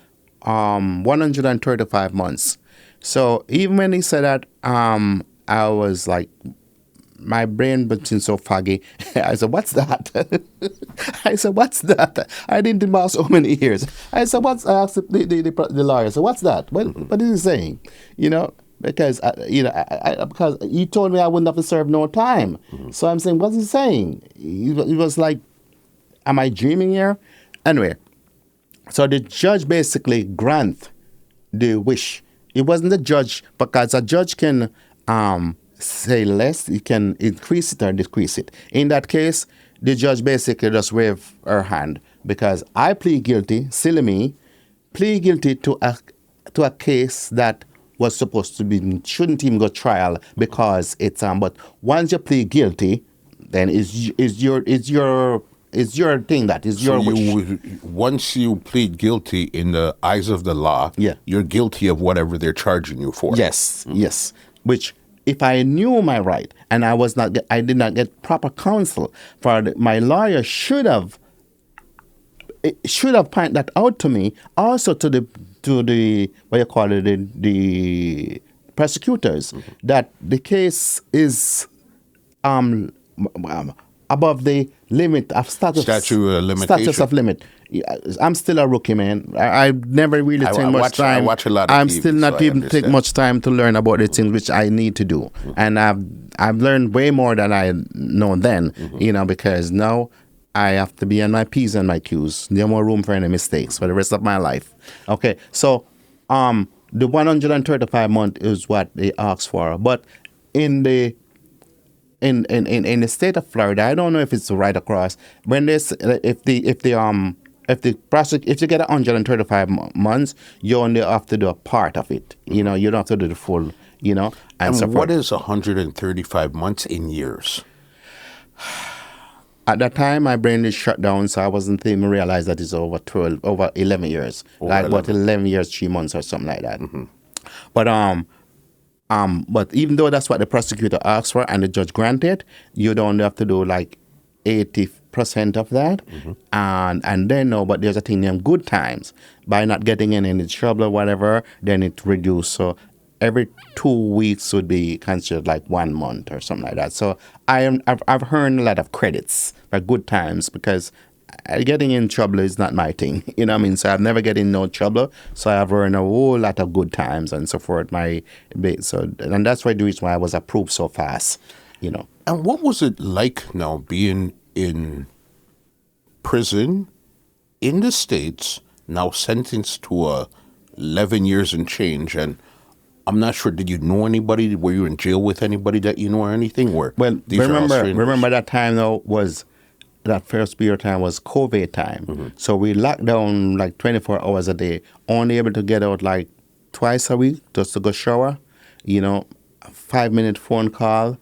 135 months. So even when he said that, I was like, my brain became so foggy. I said, "What's that?" I said, "What's that?" I didn't think about so many years. I said, "What's?" I asked the lawyer. So what's that? What is he saying? Because because he told me I wouldn't have to serve no time. So I'm saying, what's he saying? He was like, "Am I dreaming here?" Anyway, so the judge basically grant the wish. It wasn't the judge, because a judge can say less, he can increase it or decrease it. In that case, the judge basically just waved her hand, because I plead guilty, silly me, plead guilty to a case that was supposed to be, shouldn't even go trial, because it's but once you plead guilty, then it's your thing, that is So your wish. once you plead guilty in the eyes of the law, Yeah. you're guilty of whatever they're charging you for. Yes, yes. Which, if I knew my right and I did not get proper counsel my lawyer should have pointed that out to me, also to the what you call it, the prosecutors, that the case is above the limit of status. Statute of limitation. Status of limit. Yeah, I'm still a rookie, man. I never really take much time. I watch a lot of I'm TV, still not so I even take understand. much time to learn about the things which I need to do. And I've learned way more than I know then, because now I have to be on my P's and my Q's. No more room for any mistakes for the rest of my life. Okay, so the 135 month is what they asked for, but in the in the state of Florida, I don't know if it's right across. When this, if you get 135 months, you only have to do a part of it. You don't have to do the full. And so what forth. is 135 months in years? At that time, my brain is shut down, so I wasn't even realize that it's over 11 years, like 11 years, 3 months or something like that. But even though that's what the prosecutor asked for and the judge granted, you don't have to do like 80% of that. And then but there's a thing named good times. By not getting in any trouble or whatever, then it reduced. So every 2 weeks would be considered like 1 month or something like that. So I've earned a lot of credits for good times, because getting in trouble is not my thing. You know what I mean? So I've never get in no trouble. So I've earned a whole lot of good times and so forth. And that's why the reason why I was approved so fast. And what was it like now being in prison in the States, now sentenced to 11 years and change? And I'm not sure, did you know anybody? Were you in jail with anybody that you know or anything? Well, remember that time though that first period of time was COVID time. So we locked down like 24 hours a day, only able to get out like twice a week just to go shower, a 5-minute phone call,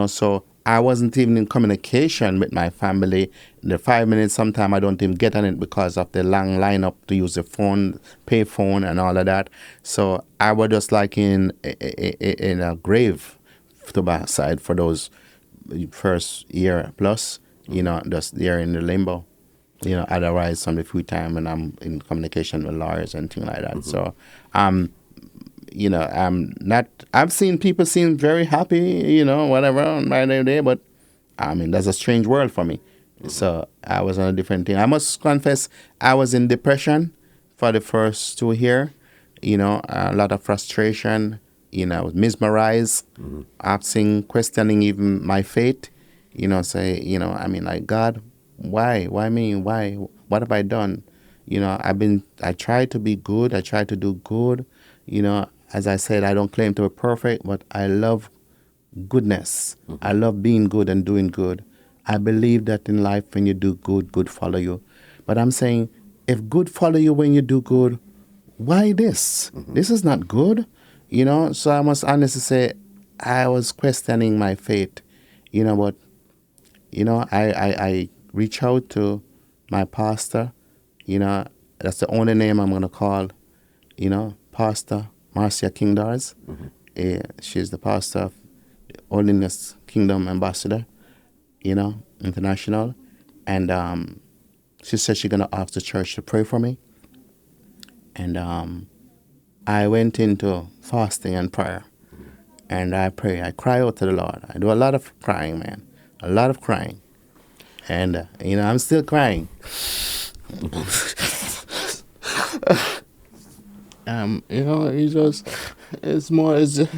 so I wasn't even in communication with my family. The 5 minutes, sometimes I don't even get on it because of the long lineup to use the phone, pay phone and all of that. So I was just like in a grave to my side for those first year plus. Just there in the limbo. Otherwise, some of the free time when I'm in communication with lawyers and things like that. So, I'm not. I've seen people seem very happy, whatever on my day, but that's a strange world for me. So I was on a different thing. I must confess, I was in depression for the first 2 years. A lot of frustration. I was mesmerized. Asking, questioning even my fate. Like, God, why? Why me? Why? What have I done? I try to be good. I try to do good. As I said, I don't claim to be perfect, but I love goodness. I love being good and doing good. I believe that in life, when you do good, good follow you. But I'm saying, if good follow you when you do good, why this? This is not good. So I must honestly say, I was questioning my fate. But I reach out to my pastor. That's the only name I'm going to call. Pastor Marcia Kingdars. She's the pastor of the Holiness Kingdom Ambassador, international. And she said she's going to ask the church to pray for me. And I went into fasting and prayer. and I pray. I cry out to the Lord. I do a lot of crying, man, a lot of crying, and I'm still crying. It's just, it's more, it's just,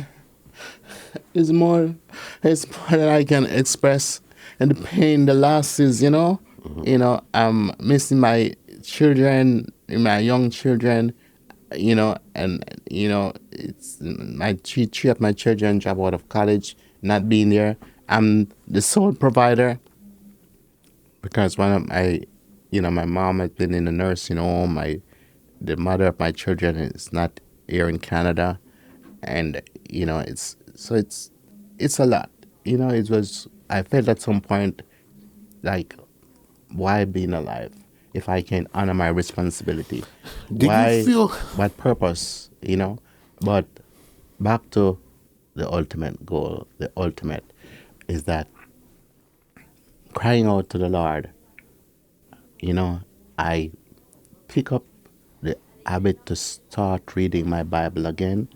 it's more, it's more than I can express, and the pain, the losses, I'm missing my children, my young children, and it's my three of my children drop out of college, not being there. I'm the sole provider because one of my, my mom has been in a nursing home. The mother of my children is not here in Canada, and it's a lot. It was. I felt at some point like, why being alive if I can honor my responsibility? Did you Why? feel What purpose? But back to the ultimate goal. The ultimate is that crying out to the Lord. I pick up the habit to start reading my Bible again,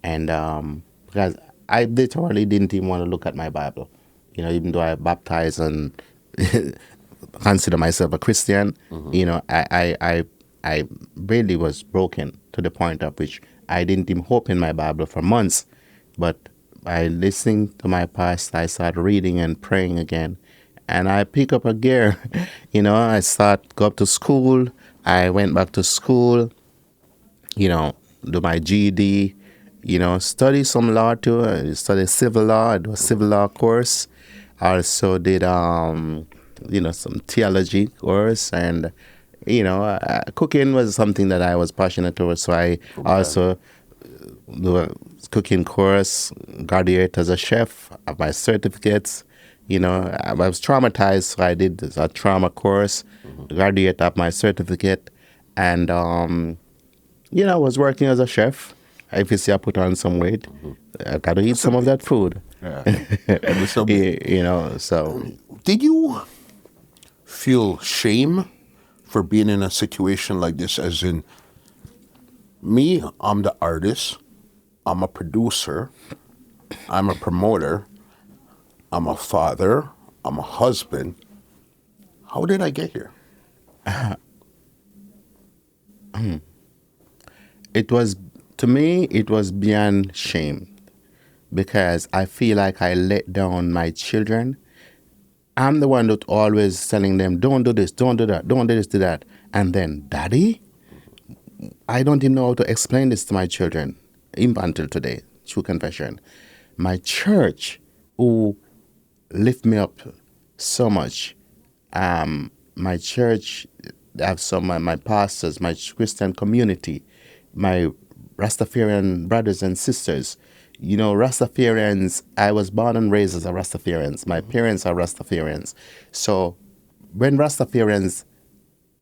and because I literally didn't even want to look at my Bible, even though I baptized and consider myself a Christian, I really was broken to the point of which I didn't even open my Bible for months, but by listening to my pastor, I started reading and praying again, and I pick up a gear. I start go up to school. I went back to school, you know, do my GED, study some law too. I studied civil law. I do a civil law course. I also did, some theology course, and cooking was something that I was passionate towards. So I okay? also do a cooking course, graduate as a chef, have my certificates. I was traumatized, so I did a trauma course, graduate of my certificate, and I was working as a chef. If you see I put on some weight, I got to eat So, some of that food. yeah. So, So did you feel shame for being in a situation like this? As in, me, I'm the artist, I'm a producer, I'm a promoter, I'm a father, I'm a husband. How did I get here? it was, to me, it was beyond shame because I feel like I let down my children. I'm the one that always telling them, don't do this, don't do that, don't do this, do that. And then, Daddy, I don't even know how to explain this to my children, even until today, true confession. My church, who lift me up so much, my church, I have some my pastors, my Christian community, my Rastafarian brothers and sisters. Rastafarians, I was born and raised as a Rastafarians. My parents are Rastafarians. So when Rastafarians,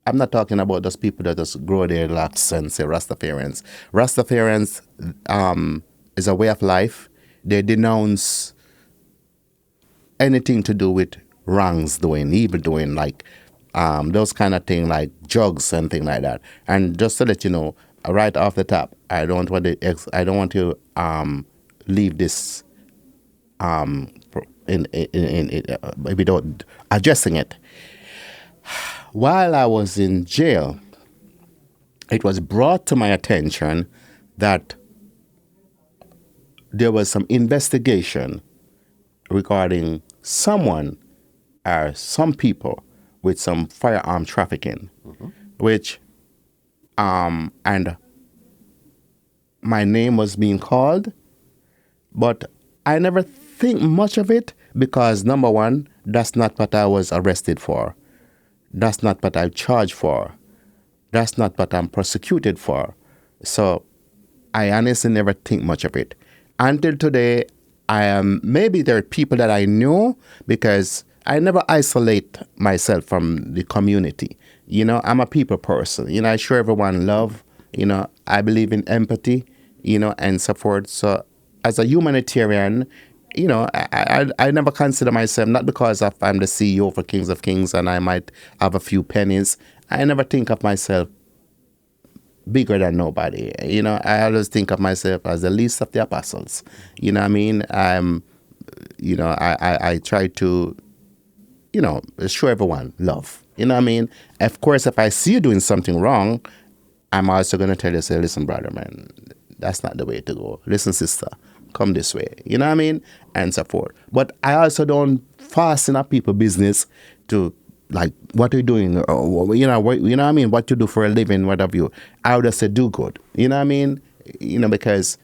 I'm not talking about those people that just grow their locks and say Rastafarians. Rastafarians is a way of life. They denounce anything to do with wrongs doing, evil doing, like those kind of thing, like drugs and thing like that. And just to let you know, right off the top, I don't want to leave this without addressing it. While I was in jail, it was brought to my attention that there was some investigation regarding someone or some people with some firearm trafficking, which and my name was being called, but I never think much of it because number one, that's not what I was arrested for. That's not what I'm charged for. That's not what I'm prosecuted for. So I honestly never think much of it. Until today, I am maybe there are people that I know because I never isolate myself from the community. I'm a people person. I show everyone love. I believe in empathy, and so forth. So as a humanitarian, I never consider myself, not because I'm the CEO for Kings of Kings and I might have a few pennies. I never think of myself bigger than nobody. I always think of myself as the least of the apostles. You know what I mean? I try to, show everyone love. You know what I mean? Of course, if I see you doing something wrong, I'm also going to tell you, say, listen, brother, man, that's not the way to go. Listen, sister, come this way. You know what I mean? And so forth. But I also don't fasten up people business to, like, what are you doing? Or, what I mean? What you do for a living, what have you. I would just say do good. You know what I mean? Because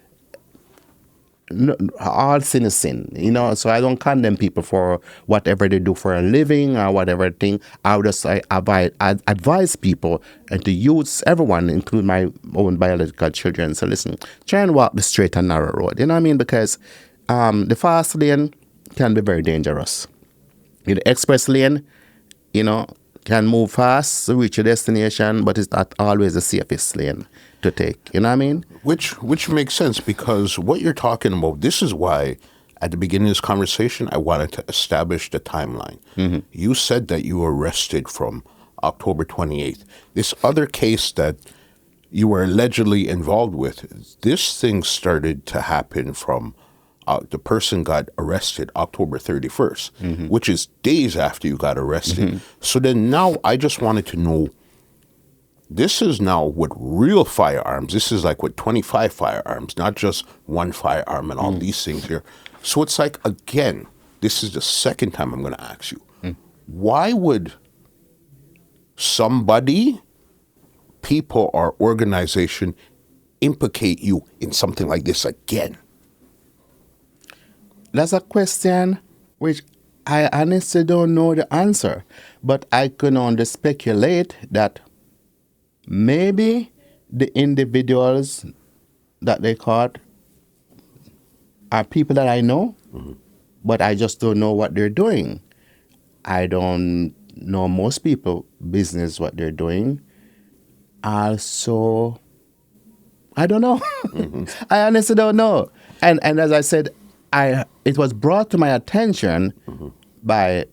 no, all sin is sin, so I don't condemn people for whatever they do for a living or whatever thing. I would just advise people and to use everyone, include my own biological children. So listen, try and walk the straight and narrow road. You know what I mean? Because the fast lane can be very dangerous. The express lane, can move fast to reach your destination, but it's not always the safest lane to take. You know what I mean? Which makes sense, because what you're talking about, this is why at the beginning of this conversation, I wanted to establish the timeline. You said that you were arrested from October 28th. This other case that you were allegedly involved with, this thing started to happen from the person got arrested October 31st, which is days after you got arrested. So then now I just wanted to know, this is now with real firearms. This is like with 25 firearms, not just one firearm and all these things here. So it's like, again, this is the second time I'm going to ask you, why would somebody, people, or organization implicate you in something like this again? That's a question which I honestly don't know the answer, but I can only speculate that maybe the individuals that they caught are people that I know, but I just don't know what they're doing. I don't know most people business what they're doing. Also, I don't know. I honestly don't know. And as I said, it was brought to my attention by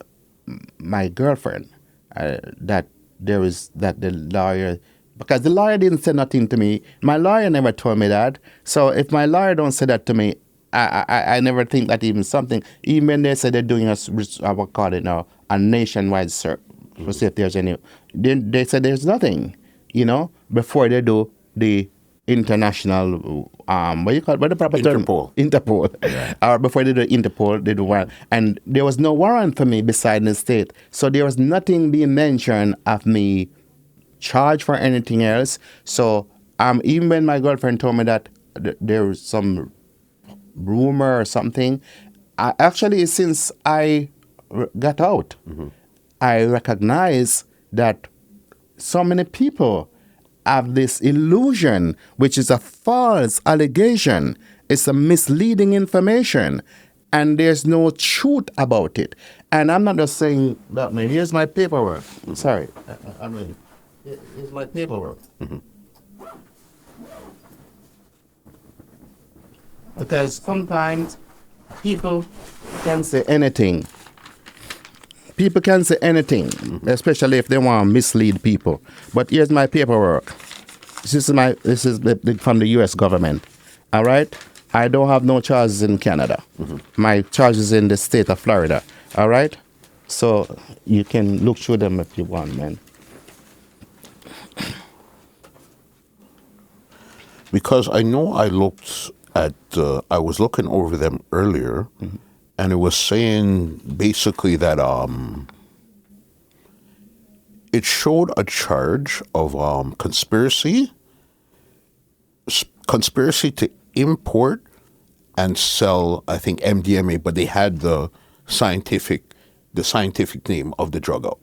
my girlfriend that the lawyer, because the lawyer didn't say nothing to me. My lawyer never told me that. So if my lawyer don't say that to me, I never think that even something. Even when they say they're doing what call it now, a nationwide search to see if there's any. They said there's nothing, before they do the international what you call it? What the proper term? Interpol. Yeah. Before they do Interpol, they do one, and there was no warrant for me beside the state, so there was nothing being mentioned of me charged for anything else. So even when my girlfriend told me that there was some rumor or something, actually since I got out, I recognize that so many people have this illusion, which is a false allegation. It's a misleading information, and there's no truth about it. And I'm not just saying that, man. Here's my paperwork. Sorry. Here's my paperwork. Because sometimes people can say anything. People can say anything, especially if they want to mislead people. But here's my paperwork. This is from the U.S. government. All right? I don't have no charges in Canada. My charges in the state of Florida. All right? So you can look through them if you want, man. Because I know I was looking over them earlier, and it was saying basically that it showed a charge of conspiracy to import and sell, I think, MDMA, but they had the scientific name of the drug out.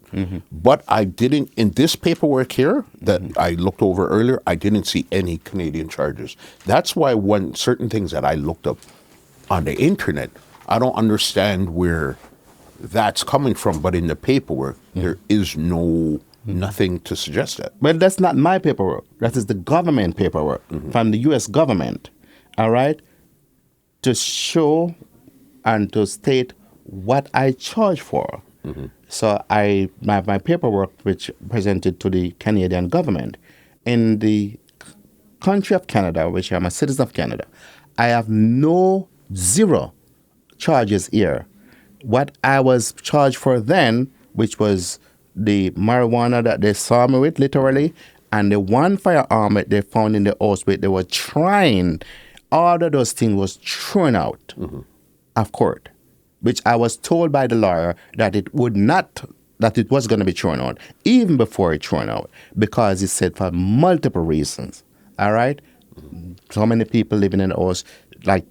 But I didn't, in this paperwork here that I looked over earlier, I didn't see any Canadian charges. That's why certain things that I looked up on the internet, I don't understand where that's coming from, but in the paperwork, there is nothing to suggest that. But that's not my paperwork. That is the government paperwork from the U.S. government, all right, to show and to state what I charge for. So my paperwork, which presented to the Canadian government, in the country of Canada, which I'm a citizen of Canada, I have zero charges here. What I was charged for then, which was the marijuana that they saw me with, literally, and the one firearm that they found in the house with, they were trying, all of those things was thrown out of court, which I was told by the lawyer that it would not, that it was going to be thrown out, even before it thrown out, because he said for multiple reasons. All right? So many people living in the house, like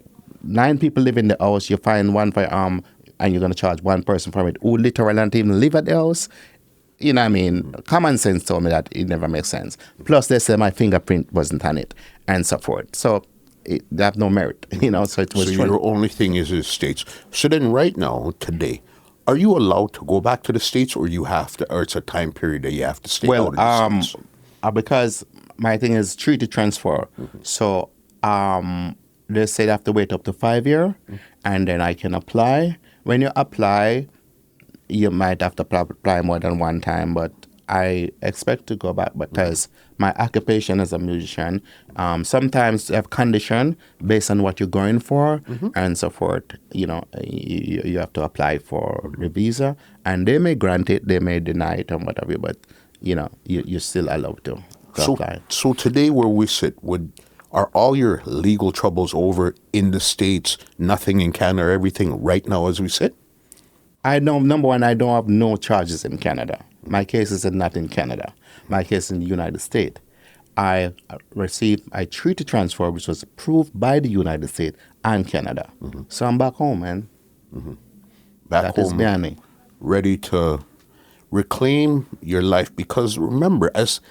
9 people live in the house, you find one firearm and you're going to charge one person for it who literally don't even live at the house. You know what I mean? Common sense told me that it never makes sense. Plus, they say my fingerprint wasn't on it and so forth. So they have no merit, so it was So thrown. your only thing is the States. So then right now, today, are you allowed to go back to the States, or you have to, or it's a time period that you have to stay out Well, of the States? because my thing is treaty transfer. So they say they have to wait up to 5 years, and then I can apply. When you apply, you might have to apply more than one time, but I expect to go back because my occupation as a musician, sometimes you have condition based on what you're going for and so forth. You have to apply for the visa, and they may grant it, they may deny it, and whatever. But you're still allowed to apply. So today, where we sit, are all your legal troubles over in the States? Nothing in Canada, everything right now as we sit? I know, number one, I don't have no charges in Canada. My case is not in Canada. My case is in the United States. I received a treaty transfer which was approved by the United States and Canada. So I'm back home, man. Back That is home, behind me. ready to reclaim your life. Because remember, as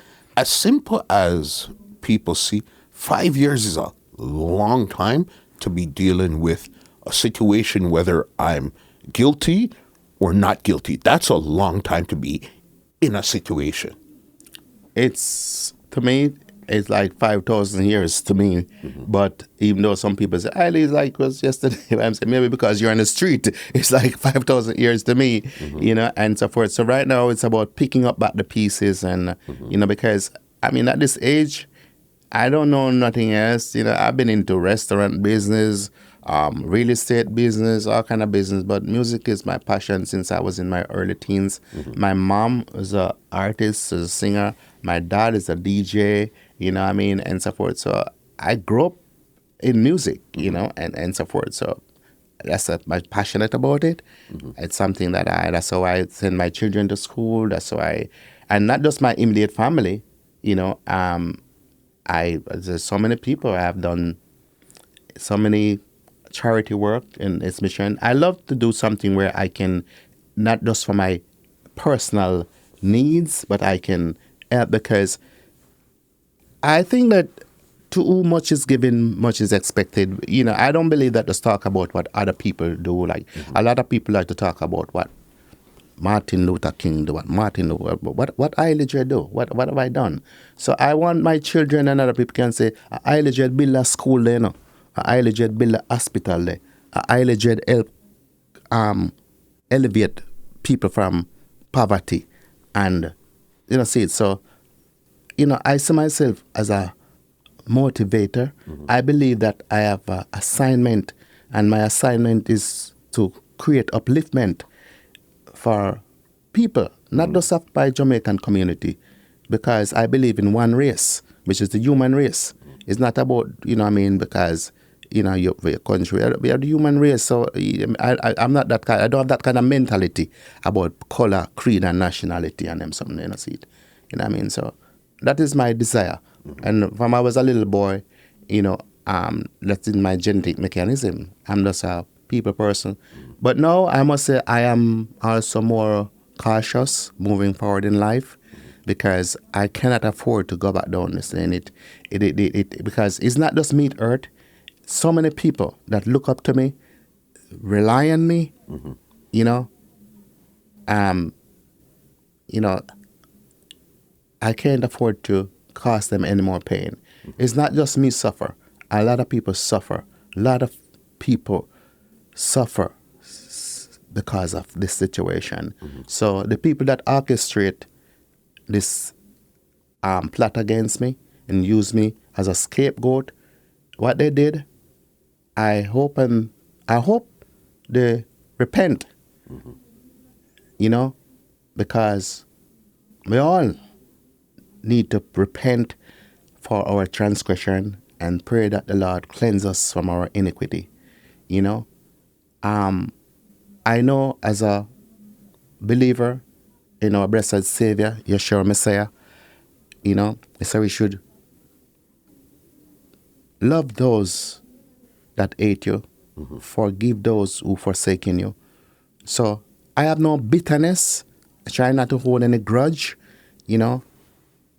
simple as people see, 5 years is a long time to be dealing with a situation, whether I'm guilty or not guilty. That's a long time to be in a situation. It's, to me, it's like 5,000 years to me. But even though some people say, it's like it was yesterday, I'm saying maybe because you're on the street, it's like 5,000 years to me, and so forth. So right now it's about picking up back the pieces and, because, at this age, I don't know nothing else. I've been into restaurant business, real estate business, all kind of business, but music is my passion since I was in my early teens. My mom is an artist, is a singer. My dad is a DJ, and so forth. So I grew up in music, and so forth. So that's I'm passionate about it. It's something that's how I send my children to school. That's how and not just my immediate family, there's so many people. I have done so many charity work in this mission. I love to do something where I can, not just for my personal needs, but I can help, because I think that to whom much is given, much is expected. I don't believe that just talk about what other people do. Like a lot of people like to talk about what Martin Luther King do, what what Iley Dread do, what have I done? So I want my children and other people can say, Iley Dread build a school there, no. Iley Dread build a hospital there. Iley Dread help elevate people from poverty, and see it. So I see myself as a motivator. I believe that I have an assignment, and my assignment is to create upliftment for people, not just of my Jamaican community, because I believe in one race, which is the human race. It's not about, because, your country. We are the human race, so I'm not that kind. I don't have that kind of mentality about color, creed, and nationality, and them something, see it. So that is my desire. And from I was a little boy, that's in my genetic mechanism. I'm just a people person. But now I must say I am also more cautious moving forward in life, because I cannot afford to go back down this lane. Because it's not just me, earth. So many people that look up to me, rely on me, I can't afford to cause them any more pain. It's not just me suffer. A lot of people suffer. A lot of people suffer because of this situation. So the people that orchestrate this plot against me, and use me as a scapegoat. What they did, I hope they repent, because we all need to repent for our transgression and pray that the Lord cleanse us from our iniquity. I know as a believer in our blessed Savior, Yeshua Messiah, so we should love those that hate you, forgive those who forsaken you. So I have no bitterness. I try not to hold any grudge.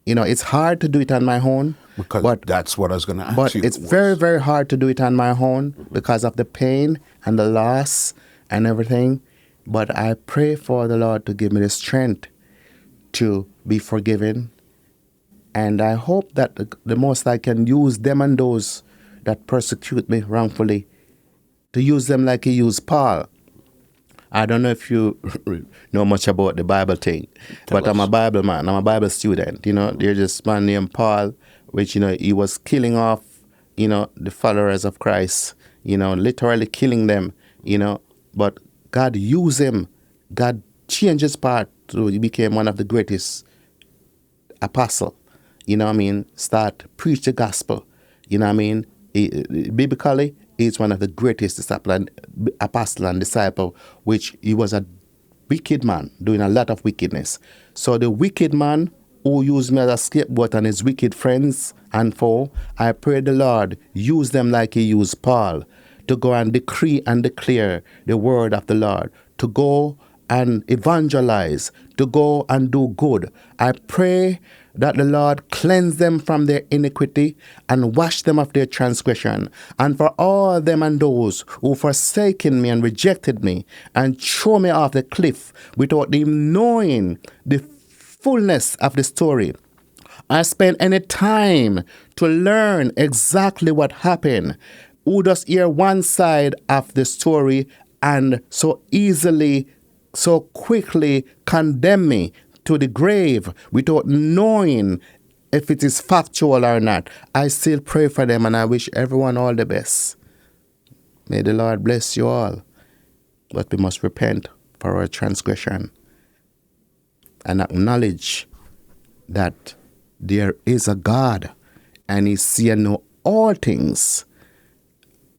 It's hard to do it on my own. Because that's what I was going to ask But you. it's very, very hard to do it on my own because of the pain and the loss and everything. But I pray for the Lord to give me the strength to be forgiven. And I hope that the Most High can use them and those that persecute me wrongfully, to use them like he used Paul. I don't know if you know much about the Bible thing, but I'm a Bible man. I'm a Bible student. There's this man named Paul, which, he was killing off, the followers of Christ, literally killing them, but God used him. God changed his path so he became one of the greatest apostle. Start preach the gospel. Biblically, he's one of the greatest apostle and disciple, which he was a wicked man doing a lot of wickedness. So the wicked man who used me as a scapegoat and his wicked friends and foe, I pray the Lord use them like he used Paul to go and decree and declare the word of the Lord, to go and evangelize, to go and do good. I pray that the Lord cleanse them from their iniquity and wash them of their transgression. And for all them and those who forsaken me and rejected me and throw me off the cliff without them knowing the fullness of the story, I spend any time to learn exactly what happened, who does hear one side of the story and so easily, so quickly condemn me to the grave without knowing if it is factual or not. I still pray for them and I wish everyone all the best. May the Lord bless you all. But we must repent for our transgression and acknowledge that there is a God and he sees and knows all things.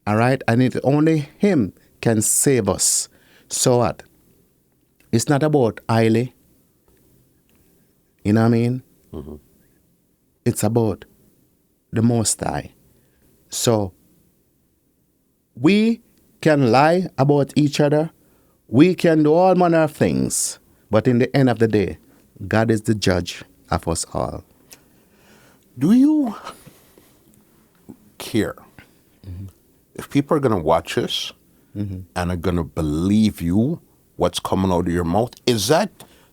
All right? And only him can save us. So what? It's not about Iley. You know what I mean? It's about the Most High. So we can lie about each other. We can do all manner of things. But in the end of the day, God is the judge of us all. Do you care if people are going to watch this and are going to believe you, what's coming out of your mouth? Is that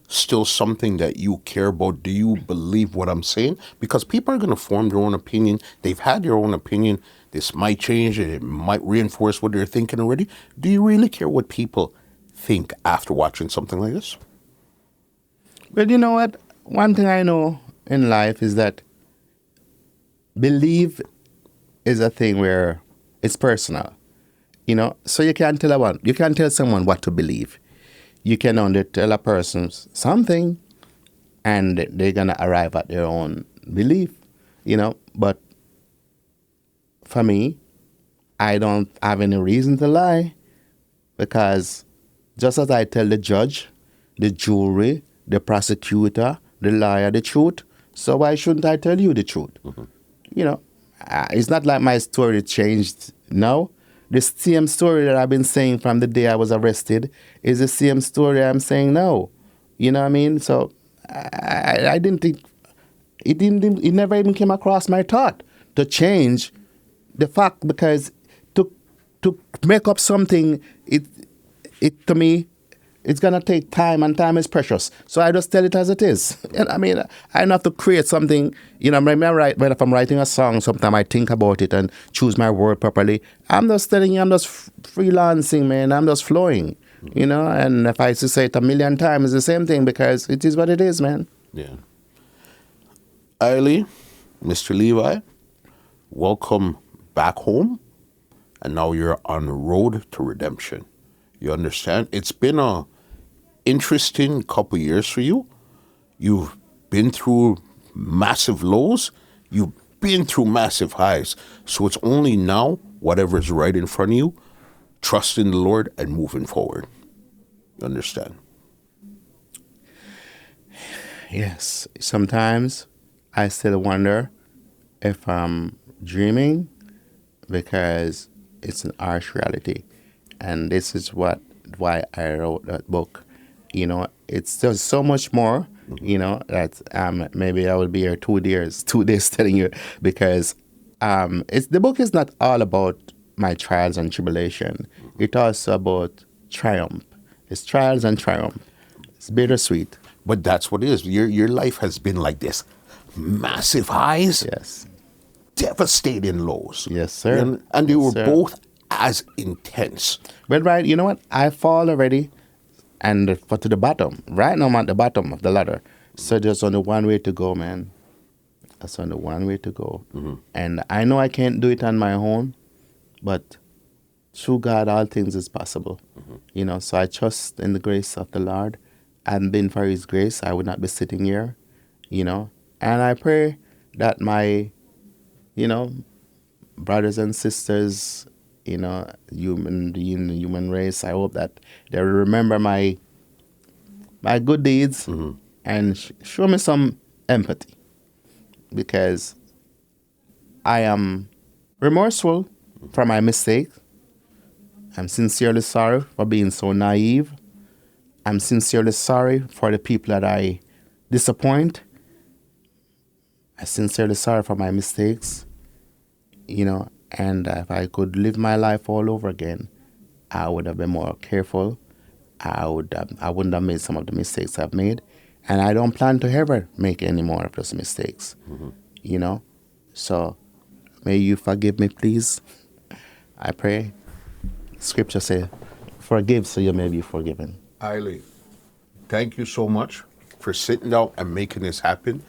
still something that you care about? Do you believe what I'm saying? Because people are going to form their own opinion. They've had their own opinion. This might change. It might reinforce what they're thinking already. Do you really care what people think after watching something like this? Well, you know what? One thing I know in life is that belief is a thing where it's personal. So you can't tell someone what to believe. You can only tell a person something and they're going to arrive at their own belief, But for me, I don't have any reason to lie, because just as I tell the judge, the jury, the prosecutor, the lawyer the truth, so why shouldn't I tell you the truth? It's not like my story changed now. The same story that I've been saying from the day I was arrested is the same story I'm saying now. You know what I mean? So I didn't think, it never even came across my thought to change the fact, because to make up something, it to me, it's going to take time, and time is precious. So I just tell it as it is. And I mean, I don't have to create something. When if I'm writing a song, sometimes I think about it and choose my word properly. I'm just telling you, I'm just freelancing, man. I'm just flowing, And if I used to say it a million times, it's the same thing, because it is what it is, man. Yeah. Iley, Mr. Levi, welcome back home. And now you're on the road to redemption. You understand? It's been a interesting couple years for you. You've been through massive lows. You've been through massive highs. So it's only now, whatever's right in front of you, trust in the Lord and moving forward. You understand? Yes. Sometimes I still wonder if I'm dreaming because it's an harsh reality. And this is why I wrote that book. It's just so much more, that maybe I will be here 2 days, 2 days telling you because the book is not all about my trials and tribulation. It's also about triumph. It's trials and triumph. It's bittersweet. But that's what it is. Your life has been like this. Massive highs, Yes. devastating lows. Yes, sir. And they Yes, were sir. both as intense. But right, you know what? I fall already and to the bottom. Right now I'm at the bottom of the ladder. So there's only one way to go, man. That's only one way to go. And I know I can't do it on my own, but through God all things is possible. So I trust in the grace of the Lord. Hadn't been for his grace, I would not be sitting here, And I pray that my, brothers and sisters, the human race, I hope that they will remember my good deeds and show me some empathy because I am remorseful for my mistakes. I'm sincerely sorry for being so naive. I'm sincerely sorry for the people that I disappoint. I'm sincerely sorry for my mistakes, and if I could live my life all over again, I would have been more careful. I wouldn't have made some of the mistakes I've made, and I don't plan to ever make any more of those mistakes, So may you forgive me, please. I pray. Scripture says, forgive so you may be forgiven. Iley, thank you so much for sitting down and making this happen.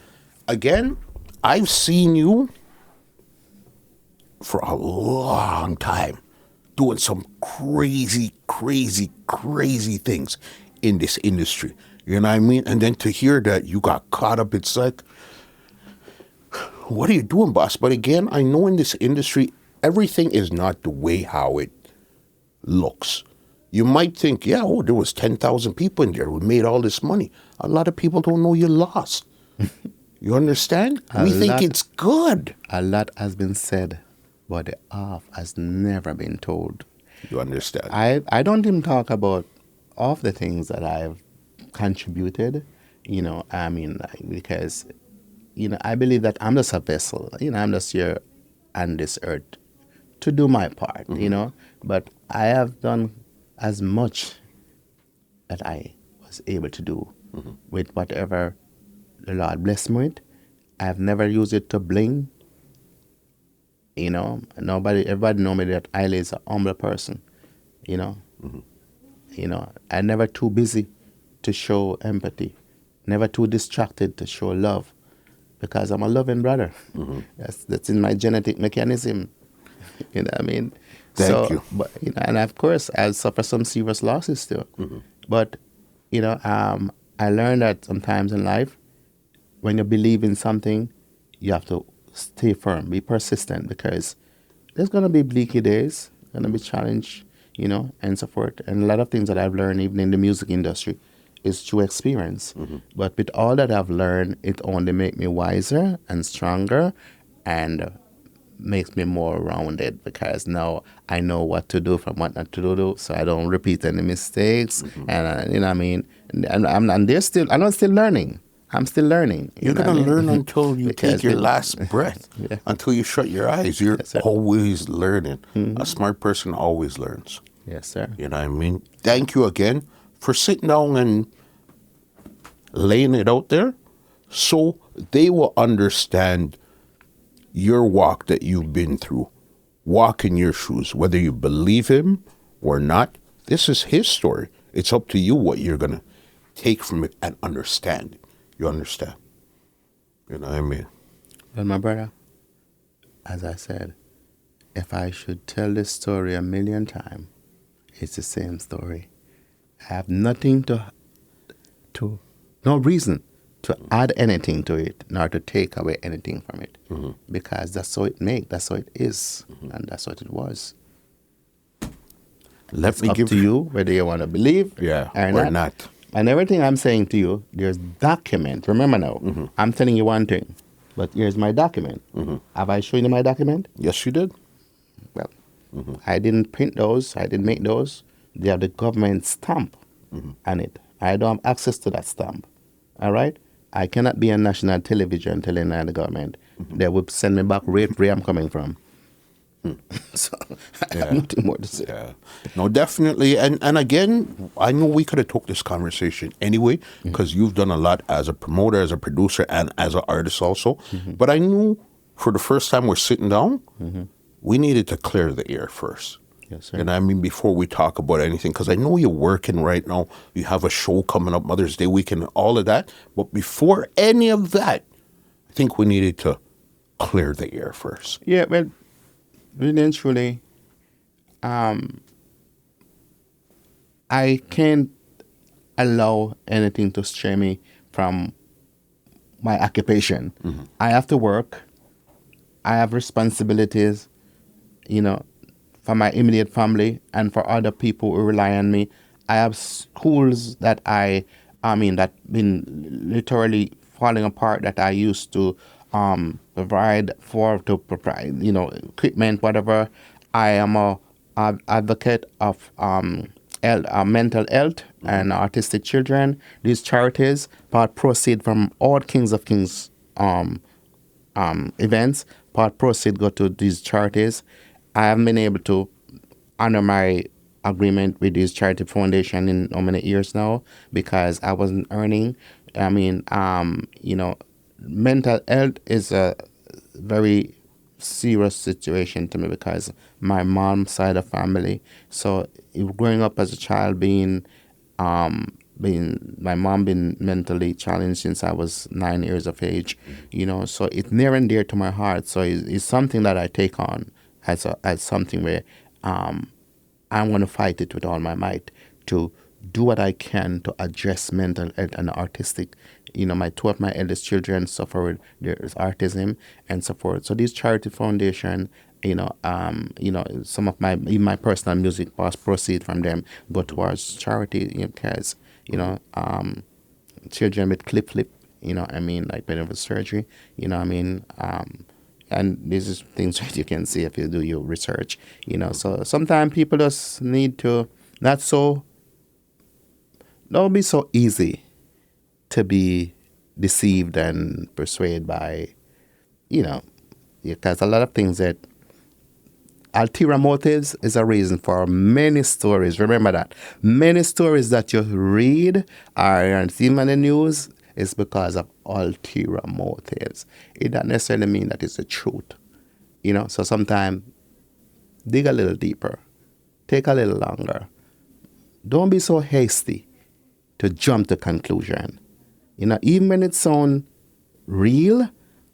Again, I've seen you for a long time doing some crazy, crazy, crazy things in this industry. You know what I mean? And then to hear that you got caught up, it's like, what are you doing, boss? But again, I know in this industry, everything is not the way how it looks. You might think, there was 10,000 people in there who made all this money. A lot of people don't know you lost. You understand? We think it's good. A lot has been said, but the half has never been told. You understand? I don't even talk about all the things that I've contributed, because, I believe that I'm just a vessel. I'm just here on this earth to do my part, But I have done as much that I was able to do with whatever the Lord blessed me with. I've never used it to bling. Everybody know me that Iley is a humble person. I'm never too busy to show empathy, never too distracted to show love, because I'm a loving brother. That's in my genetic mechanism. You know what I mean? Thank you. But and of course I suffer some serious losses too. But I learned that sometimes in life, when you believe in something, you have to stay firm, be persistent, because there's gonna be bleaky days, gonna be challenge, and so forth. And a lot of things that I've learned, even in the music industry, is through experience. But with all that I've learned, it only makes me wiser and stronger, and makes me more rounded, because now I know what to do from what not to do, so I don't repeat any mistakes. And what I mean, and I'm still learning. I'm still learning. You're going to learn until you take your last breath, until you shut your eyes. You're always learning. A smart person always learns. Yes, sir. You know what I mean? Thank you again for sitting down and laying it out there so they will understand your walk that you've been through. Walk in your shoes, whether you believe him or not. This is his story. It's up to you what you're going to take from it and understand it. You understand? You know what I mean? Well, my brother, as I said, if I should tell this story a million times, it's the same story. I have nothing to no reason to add anything to it, nor to take away anything from it, because that's how it is, and that's what it was. Let It's me up give to you whether you want to believe Yeah, or or not. not. And everything I'm saying to you, there's document. Remember now, I'm telling you one thing, but here's my document. Have I shown you my document? Yes, you did. Well, I didn't print those. I didn't make those. They have the government stamp on it. I don't have access to that stamp. All right? I cannot be on national television telling the government. They would send me back right where I'm coming from. So I have Yeah. nothing more to say. Yeah. No, definitely. And again, I know we could have took this conversation anyway, because you've done a lot as a promoter, as a producer, and as an artist also. But I knew for the first time we're sitting down, we needed to clear the air first. Yes, sir. And I mean, before we talk about anything, because I know you're working right now, you have a show coming up, Mother's Day weekend, all of that. But before any of that, I think we needed to clear the air first. Yeah, well, really and truly, I can't allow anything to stray me from my occupation. I have to work. I have responsibilities, for my immediate family and for other people who rely on me. I have schools that that been literally falling apart that I used to provide, equipment, whatever. I am a advocate of mental health and autistic children. These charities part proceed from all Kings of Kings events. Part proceed go to these charities. I haven't been able to honor my agreement with this charity foundation in how many years now because I wasn't earning. I mean, mental health is a very serious situation to me because my mom's side of family. So growing up as a child, being my mom been mentally challenged since I was 9 years of age, so it's near and dear to my heart. So it's something that I take on as something where I'm going to fight it with all my might to do what I can to address mental health and autistic. Two of my eldest children suffer with there's autism and so forth. So this charity foundation, some of my personal music proceed from them go towards charity because children with clip flip, like when it was surgery, and these is things that you can see if you do your research, So sometimes people just need to don't be so easy to be deceived and persuaded by, because a lot of things that ulterior motives is a reason for many stories. Remember that. Many stories that you read or see in the news is because of ulterior motives. It doesn't necessarily mean that it's the truth. So sometimes dig a little deeper. Take a little longer. Don't be so hasty to jump to conclusion. Even when it sounds real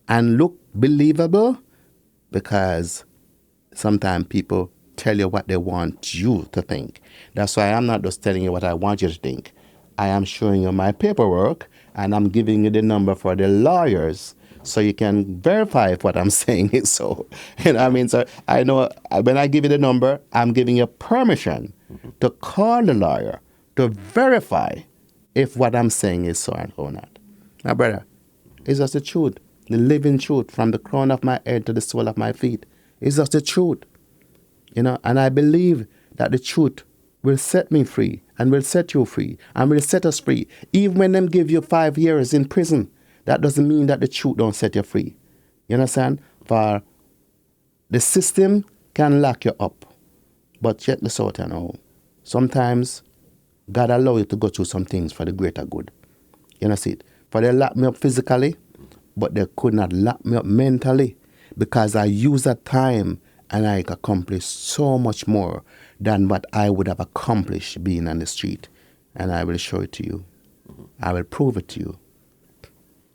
and look believable, because sometimes people tell you what they want you to think. That's why I'm not just telling you what I want you to think. I am showing you my paperwork and I'm giving you the number for the lawyers so you can verify if what I'm saying is so. So I know when I give you the number, I'm giving you permission to call the lawyer to verify if what I'm saying is so or not. My brother, it's just the truth, the living truth from the crown of my head to the sole of my feet. It's just the truth, and I believe that the truth will set me free and will set you free and will set us free. Even when them give you 5 years in prison, that doesn't mean that the truth don't set you free. You understand? For the system can lock you up, but check this out, sometimes God allow you to go through some things for the greater good. You know, see it? For they lock me up physically, but they could not lock me up mentally because I use that time and I accomplished so much more than what I would have accomplished being on the street. And I will show it to you. I will prove it to you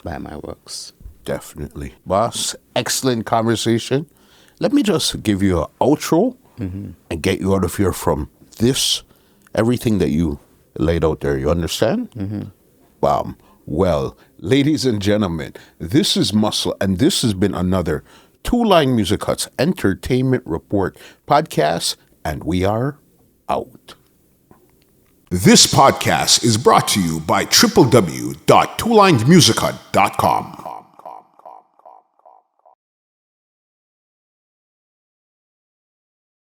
by my works. Definitely. Boss, excellent conversation. Let me just give you an outro and get you out of here from this, everything that you laid out there. You understand? Bam. Well, ladies and gentlemen, this is Muscle, and this has been another Two Line Music Hut's Entertainment Report podcast, and we are out. This podcast is brought to you by www.twolinedmusichut.com.